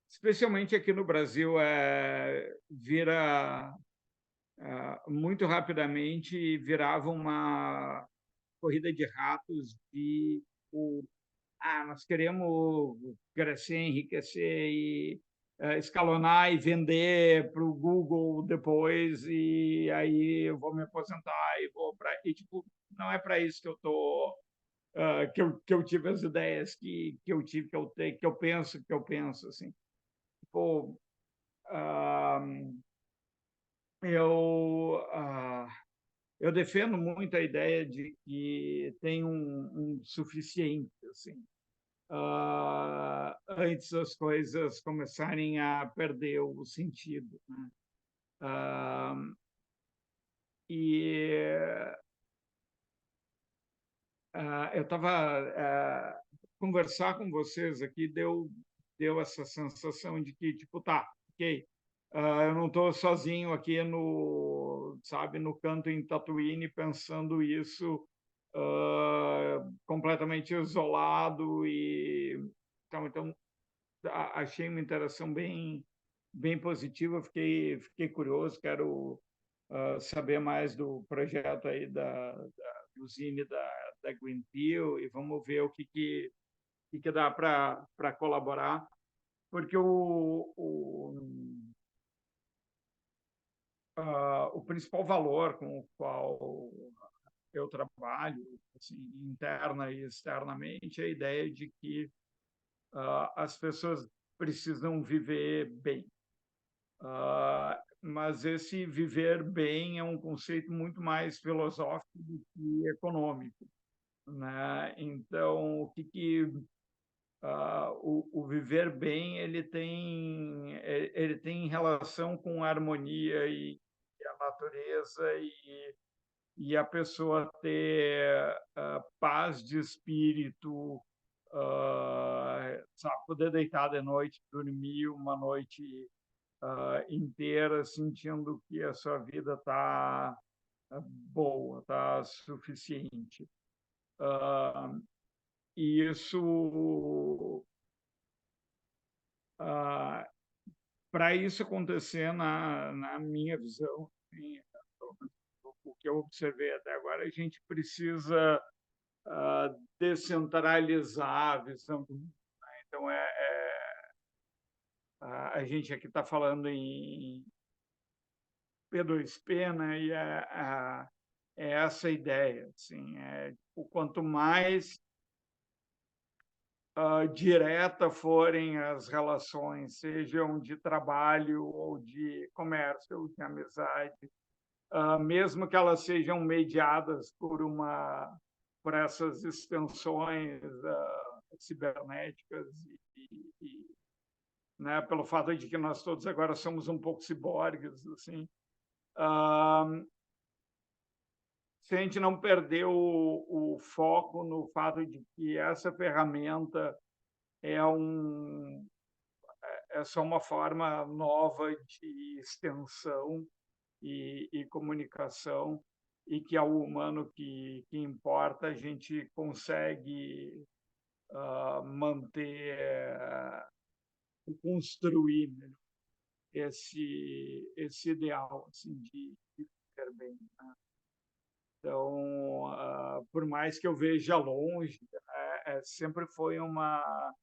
especialmente aqui no Brasil, muito rapidamente virava uma corrida de ratos de nós queremos crescer, enriquecer e escalonar e vender para o Google depois, e aí eu vou me aposentar e vou para... E, tipo, não é para isso que eu tô, que eu tive as ideias que eu tive, que eu penso, assim. Tipo, eu defendo muito a ideia de que tem um suficiente, assim, antes das coisas começarem a perder o sentido, né? Ah, e eu estava conversar com vocês aqui deu essa sensação de que tipo tá, ok, eu não estou sozinho aqui no sabe no canto em Tatuíne pensando isso completamente isolado e então achei uma interação bem positiva, fiquei curioso, quero saber mais do projeto aí da usine da Greenpeace e vamos ver o que dá para colaborar, porque o principal valor com o qual eu trabalho, assim, interna e externamente, é a ideia de que as pessoas precisam viver bem. Mas esse viver bem é um conceito muito mais filosófico do que econômico, né? Então, o viver bem ele tem relação com a harmonia e a natureza e a pessoa ter paz de espírito, sabe, poder deitar de noite, dormir uma noite inteira sentindo que a sua vida está boa, está suficiente. E isso, para isso acontecer, na minha visão, assim, o que eu observei até agora, a gente precisa descentralizar a visão do mundo, né? Então, a gente aqui está falando em P2P, né? E é essa a ideia, assim, o quanto mais direta forem as relações, sejam de trabalho ou de comércio ou de amizade, mesmo que elas sejam mediadas por essas extensões cibernéticas né, pelo fato de que nós todos agora somos um pouco ciborgues, assim, se a gente não perder o foco no fato de que essa ferramenta é só uma forma nova de extensão e comunicação, e que é o humano que importa, a gente consegue manter, construir, né, esse ideal assim, de viver bem, né? Então, por mais que eu veja longe, sempre foi uma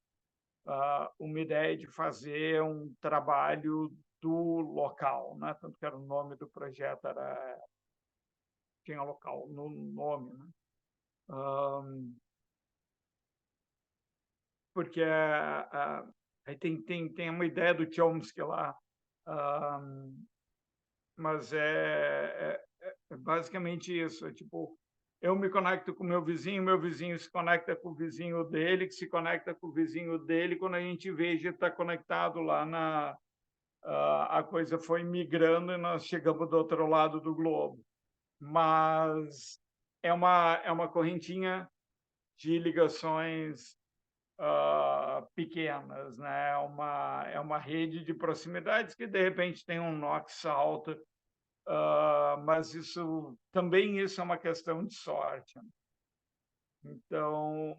ideia de fazer um trabalho do local, né? Tanto que era o nome do projeto, tinha local no nome, né? Porque aí tem uma ideia do Chomsky lá, mas é basicamente isso, tipo, eu me conecto com meu vizinho se conecta com o vizinho dele, que se conecta com o vizinho dele, quando a gente vê, a gente está conectado lá a coisa foi migrando e nós chegamos do outro lado do globo. Mas é uma correntinha de ligações pequenas, né? É uma rede de proximidades que, de repente, tem um nó que salta, mas isso é uma questão de sorte. Então,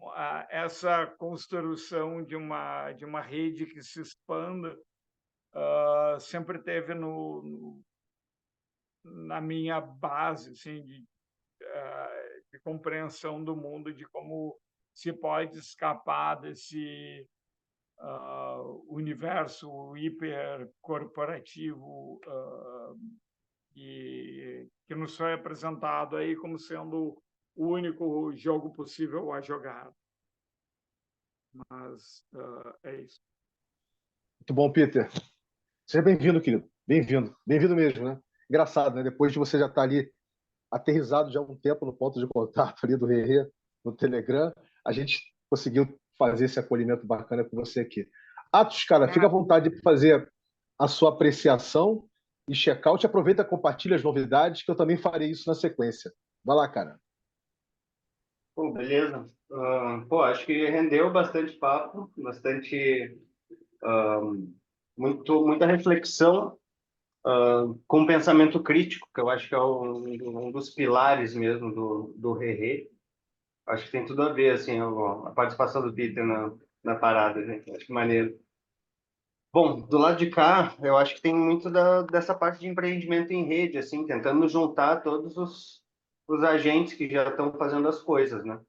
essa construção de uma rede que se expanda sempre teve na minha base assim, de compreensão do mundo, de como se pode escapar desse universo hipercorporativo que nos foi apresentado aí como sendo o único jogo possível a jogar. Mas é isso. Muito bom, Peter. Seja bem-vindo, querido. Bem-vindo. Bem-vindo mesmo, né? engraçado, né? Depois de você já estar ali aterrissado já há um tempo no ponto de contato ali do Rerê, no Telegram, a gente conseguiu fazer esse acolhimento bacana com você aqui. Atos, cara, fica à vontade de fazer a sua apreciação e check-out. Aproveita e compartilha as novidades, que eu também farei isso na sequência. Vai lá, cara. Pô, beleza. Pô, acho que rendeu bastante papo, bastante, ah, muita reflexão, com pensamento crítico, que eu acho que é um dos pilares mesmo do Rerê. Acho que tem tudo a ver, assim, a participação do Peter na parada, gente. Acho que maneiro. Bom, do lado de cá, eu acho que tem muito dessa parte de empreendimento em rede, assim, tentando juntar todos os agentes que já estão fazendo as coisas, né?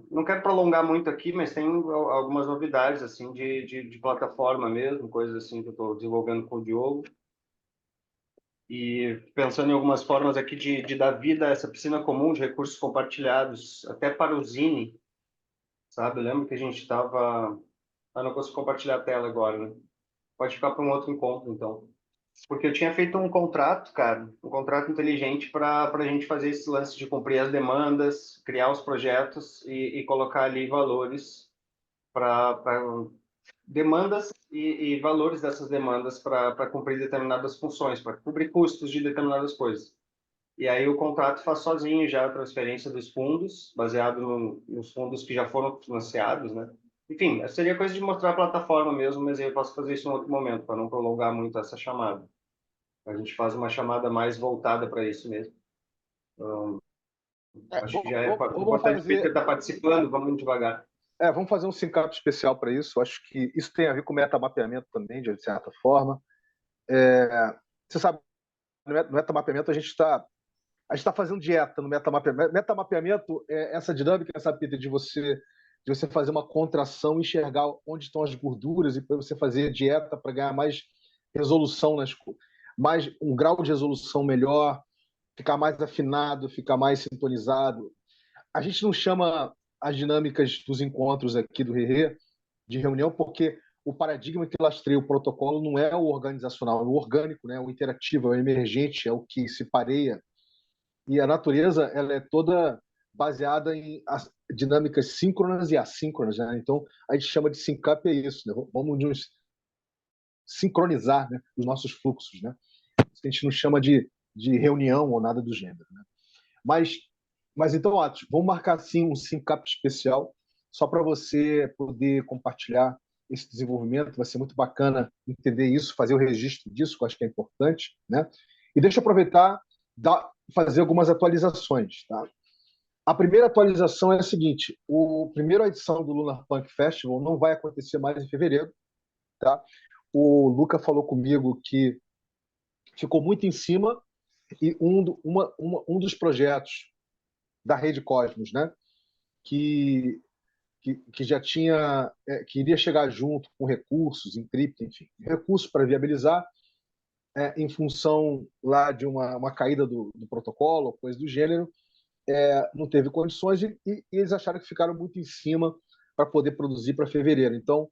Não quero prolongar muito aqui, mas tem algumas novidades, assim, de plataforma mesmo, coisas assim que eu estou desenvolvendo com o Diogo. E pensando em algumas formas aqui de dar vida a essa piscina comum de recursos compartilhados, até para o Zine, sabe? Eu lembro que a gente estava... Ah, não consigo compartilhar a tela agora, né? Pode ficar para um outro encontro, então. Porque eu tinha feito um contrato, cara, um contrato inteligente para a gente fazer esse lance de cumprir as demandas, criar os projetos e colocar ali valores para demandas e valores dessas demandas para cumprir determinadas funções, para cobrir custos de determinadas coisas. E aí o contrato faz sozinho já a transferência dos fundos, baseado nos fundos que já foram financiados, né? Enfim, seria coisa de mostrar a plataforma mesmo, mas aí eu posso fazer isso em outro momento, para não prolongar muito essa chamada. A gente faz uma chamada mais voltada para isso mesmo. Acho que já é Vamos importante o Peter fazer, estar participando, vamos devagar. vamos fazer um sync-up especial para isso. Acho que isso tem a ver com metamapeamento também, de certa forma. Você sabe, no metamapeamento a gente está fazendo dieta no metamapeamento. Metamapeamento é essa dinâmica, essa Peter, de você fazer uma contração, enxergar onde estão as gorduras e para você fazer dieta para ganhar mais resolução mais um grau de resolução melhor, ficar mais afinado, ficar mais sintonizado. A gente não chama as dinâmicas dos encontros aqui do Rerê de reunião porque o paradigma que lastreia o protocolo não é o organizacional, é o orgânico, né? O interativo, é o emergente, é o que se pareia. E a natureza ela é toda baseada em dinâmicas síncronas e assíncronas, né? Então a gente chama de sync-up é isso, né? Vamos nos sincronizar, né, os nossos fluxos, né? A gente não chama de reunião ou nada do gênero, né? Mas então, Atos, vamos marcar sim um sync-up especial só para você poder compartilhar esse desenvolvimento. Vai ser muito bacana entender isso, fazer o registro disso, que eu acho que é importante, né? E deixa eu aproveitar fazer algumas atualizações, tá? A primeira atualização é a seguinte: a primeira edição do Lunar Punk Festival não vai acontecer mais em fevereiro, tá? O Luca falou comigo que ficou muito em cima e um dos projetos da Rede Cosmos, né, que já tinha, que iria chegar junto com recursos, em cripto, enfim, recursos para viabilizar, em função lá de uma caída do protocolo, coisa do gênero, não teve condições e eles acharam que ficaram muito em cima para poder produzir para fevereiro. Então,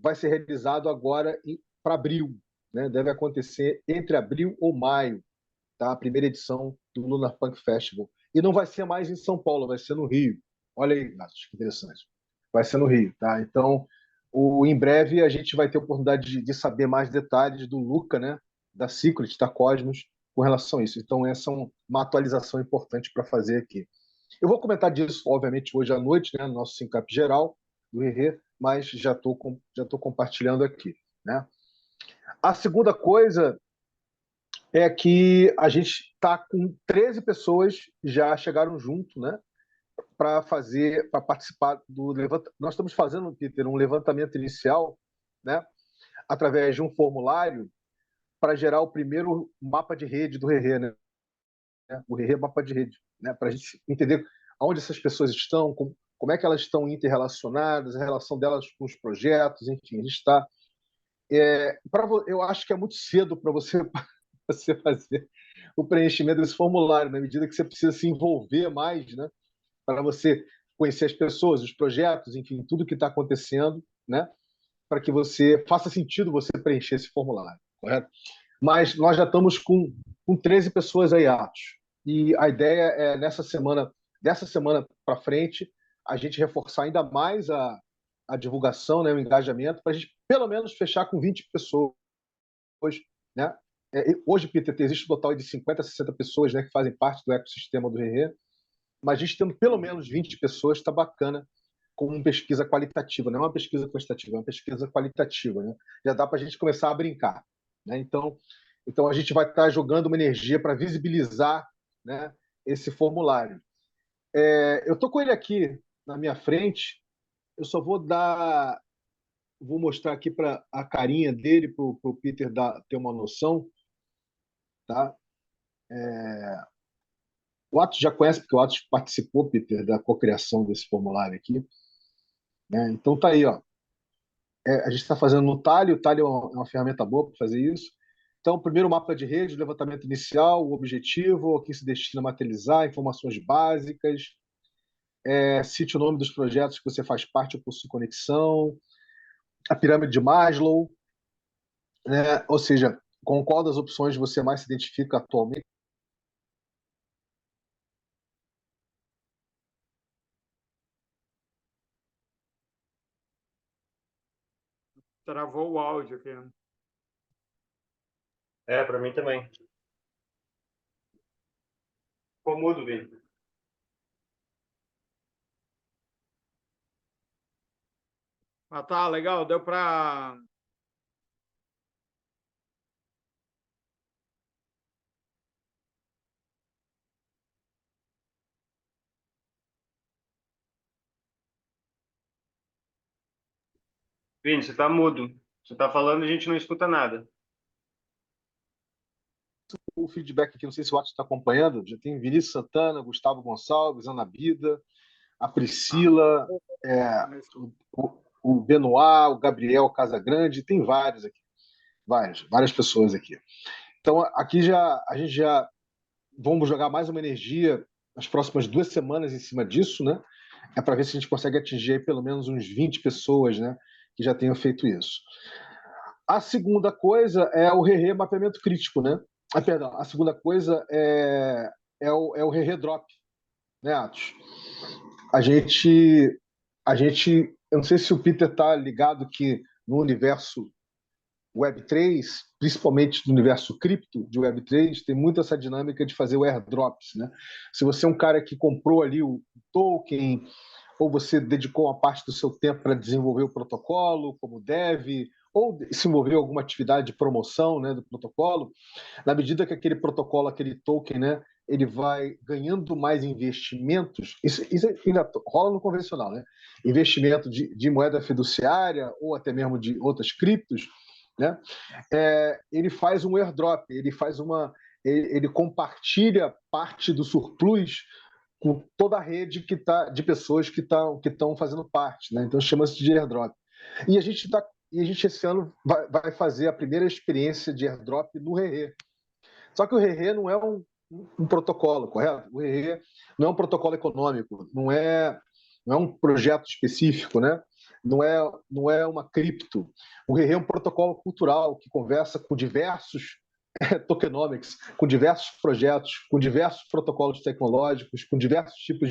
vai ser realizado agora para abril, né? Deve acontecer entre abril ou maio, tá? A primeira edição do Lunar Punk Festival. E não vai ser mais em São Paulo, vai ser no Rio. Olha aí, Nath, que interessante. Vai ser no Rio, tá? Então, em breve a gente vai ter a oportunidade de saber mais detalhes do Luca, né? Da Secret, da Cosmos, com relação a isso. Então, essa é uma atualização importante para fazer aqui. Eu vou comentar disso, obviamente, hoje à noite, né? No nosso Syncap geral do Rerê, mas já tô compartilhando aqui, né? A segunda coisa é que a gente está com 13 pessoas que já chegaram junto, né? Para participar do levantamento. Nós estamos fazendo, Peter, um levantamento inicial, né? Através de um formulário para gerar o primeiro mapa de rede do Rerê, né? O Rerê mapa de rede, né? Para a gente entender onde essas pessoas estão, como é que elas estão interrelacionadas, a relação delas com os projetos, enfim, a gente está. Eu acho que é muito cedo para você fazer o preenchimento desse formulário, na medida que você precisa se envolver mais, né? Para você conhecer as pessoas, os projetos, enfim, tudo que está acontecendo, né? Para que faça sentido você preencher esse formulário, correto? mas nós já estamos com 13 pessoas aí, Atos. E a ideia é, dessa semana para frente, a gente reforçar ainda mais a divulgação, né, o engajamento, para a gente pelo menos fechar com 20 pessoas, né? Hoje, Peter, existe um total de 50, 60 pessoas, né, que fazem parte do ecossistema do Rerê, mas a gente tendo pelo menos 20 pessoas está bacana com uma pesquisa qualitativa, não é uma pesquisa quantitativa, é uma pesquisa qualitativa, né? Já dá para a gente começar a brincar, né? Então a gente vai estar jogando uma energia para visibilizar, né, esse formulário. Eu estou com ele aqui na minha frente, eu só vou mostrar aqui para a carinha dele, para o Peter ter uma noção, tá? O Atos já conhece, porque o Atos participou, Peter, da cocriação desse formulário aqui, né? Então tá aí, ó. A gente está fazendo no Tally, o Tally é uma ferramenta boa para fazer isso. Então, primeiro mapa de rede, levantamento inicial, o objetivo, o que se destina a materializar, informações básicas, cite o nome dos projetos que você faz parte ou possui conexão, a pirâmide de Maslow, né? Ou seja, com qual das opções você mais se identifica atualmente. Travou o áudio aqui. Para mim também. Ficou mudo, Vini. Ah, tá, legal. Deu para... Vini, você tá mudo. Você tá falando e a gente não escuta nada. O feedback aqui, não sei se o Atos está acompanhando, já tem Vinícius Santana, Gustavo Gonçalves, Ana Bida, a Priscila, o Benoit, o Gabriel Casagrande, tem vários aqui, várias pessoas aqui. Então, aqui a gente já vamos jogar mais uma energia nas próximas 2 semanas em cima disso, né? É para ver se a gente consegue atingir aí pelo menos uns 20 pessoas, né, que já tenham feito isso. A segunda coisa é o Rerê mapeamento crítico, né? Perdão, a segunda coisa é o Rerê drop, né, Atos? A gente, eu não sei se o Peter está ligado que no universo Web3, principalmente no universo cripto de Web3, tem muito essa dinâmica de fazer o airdrops, né? Se você é um cara que comprou ali o token, ou você dedicou uma parte do seu tempo para desenvolver o protocolo como dev, ou se envolveu em alguma atividade de promoção, né, do protocolo, na medida que aquele protocolo, aquele token, né, ele vai ganhando mais investimentos, isso ainda rola no convencional, né? Investimento de moeda fiduciária ou até mesmo de outras criptos, né? Ele faz um airdrop, ele compartilha parte do surplus com toda a rede de pessoas que estão fazendo parte, né? Então chama-se de airdrop. E a gente esse ano vai fazer a primeira experiência de airdrop no Rerê. Só que o Rerê não é um protocolo, correto? O Rerê não é um protocolo econômico, não é um projeto específico, né? Não é uma cripto. O Rerê é um protocolo cultural que conversa com diversos tokenomics, com diversos projetos, com diversos protocolos tecnológicos, com diversos tipos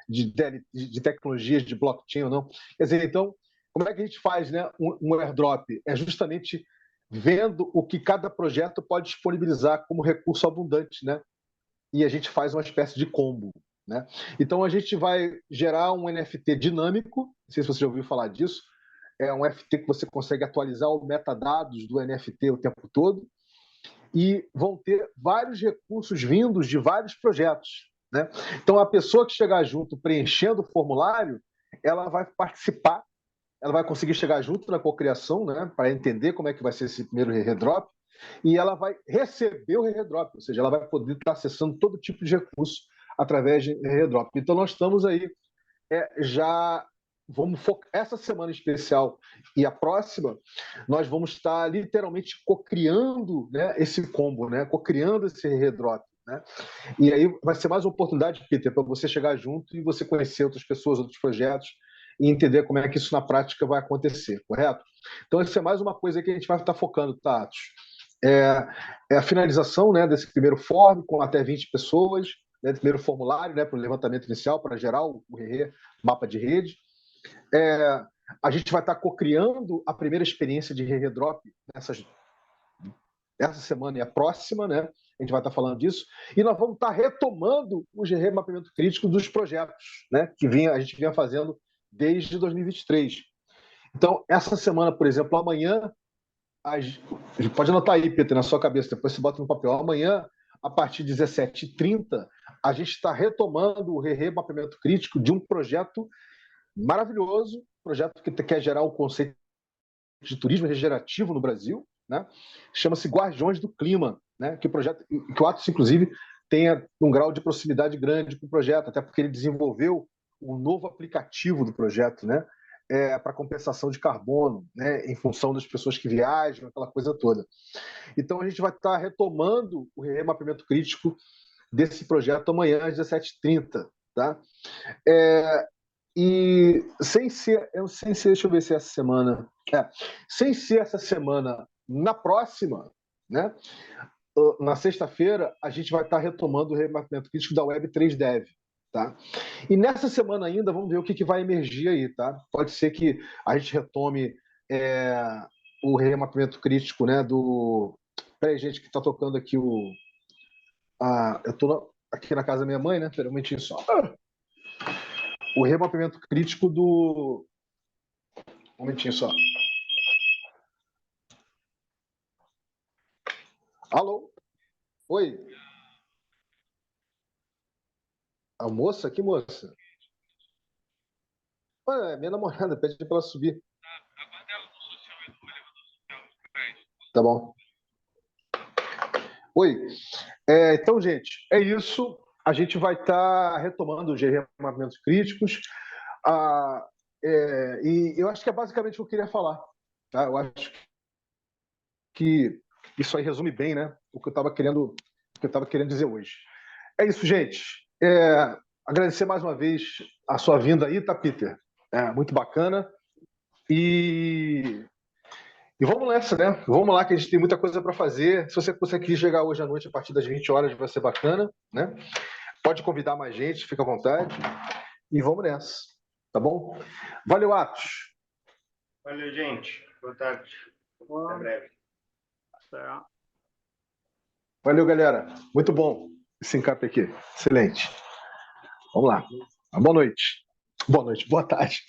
de tecnologias de blockchain ou não. Quer dizer, então, como é que a gente faz, né, um airdrop? É justamente vendo o que cada projeto pode disponibilizar como recurso abundante, né? E a gente faz uma espécie de combo, né? Então a gente vai gerar um NFT dinâmico, não sei se você já ouviu falar disso, é um NFT que você consegue atualizar os metadados do NFT o tempo todo, e vão ter vários recursos vindos de vários projetos, né? Então a pessoa que chegar junto preenchendo o formulário, ela vai participar, ela vai conseguir chegar junto na cocriação, né, para entender como é que vai ser esse primeiro redrop, e ela vai receber o redrop, ou seja, ela vai poder estar acessando todo tipo de recurso através de redrop. Então nós estamos aí já vamos focar essa semana em especial e a próxima, nós vamos estar literalmente cocriando, né, esse combo, né, cocriando esse redrop, né? E aí vai ser mais uma oportunidade, Peter, para você chegar junto e você conhecer outras pessoas, outros projetos e entender como é que isso na prática vai acontecer, correto? Então, isso é mais uma coisa que a gente vai estar focando, Tatos. é a finalização, né, desse primeiro form, com até 20 pessoas, né, do primeiro formulário, né, para o levantamento inicial, para gerar o RE, mapa de rede. A gente vai estar co-criando a primeira experiência de RE Drop essa semana e a próxima, né? A gente vai estar falando disso. E nós vamos estar retomando o GR Mapeamento Crítico dos projetos, né, que a gente vinha fazendo desde 2023. Então, essa semana, por exemplo, amanhã, pode anotar aí, Peter, na sua cabeça, depois você bota no papel. Amanhã, a partir de 17h30, a gente está retomando o RE Mapeamento Crítico de um projeto maravilhoso, projeto que quer gerar o conceito de turismo regenerativo no Brasil, né? Chama-se Guardiões do Clima, né? Que o Atos, inclusive, tenha um grau de proximidade grande com o projeto, até porque ele desenvolveu um novo aplicativo do projeto, né? Para compensação de carbono, né? Em função das pessoas que viajam, aquela coisa toda. Então, a gente vai estar retomando o remapeamento crítico desse projeto amanhã às 17h30, tá? E sem ser, deixa eu ver se é essa semana. Sem ser essa semana, na próxima, né? Na sexta-feira, a gente vai estar retomando o remapeamento crítico da Web 3 Dev. Tá? E nessa semana ainda, vamos ver o que vai emergir aí. Tá? Pode ser que a gente retome o remapeamento crítico, né, do... Peraí, gente, que está tocando aqui o... eu estou aqui na casa da minha mãe, né? Peraí, um momentinho só. O remapeamento crítico do... Um momentinho só. Alô? Oi? A moça? Que moça? Minha namorada, pede para ela subir. Tá bom. Oi. Então, gente, é isso. A gente vai estar retomando os remapeamentos críticos. E eu acho que é basicamente o que eu queria falar. Tá? Eu acho que isso aí resume bem, né, o que eu estava querendo dizer hoje. É isso, gente. Agradecer mais uma vez a sua vinda aí, tá, Peter? Muito bacana. E vamos nessa, né? Vamos lá, que a gente tem muita coisa para fazer. Se você conseguir chegar hoje à noite, a partir das 20 horas, vai ser bacana, né? Pode convidar mais gente, fica à vontade. E vamos nessa, tá bom? Valeu, Atos. Valeu, gente. Boa tarde. Até breve. Valeu, galera. Muito bom esse encape aqui. Excelente. Vamos lá. Boa noite. Boa noite. Boa tarde.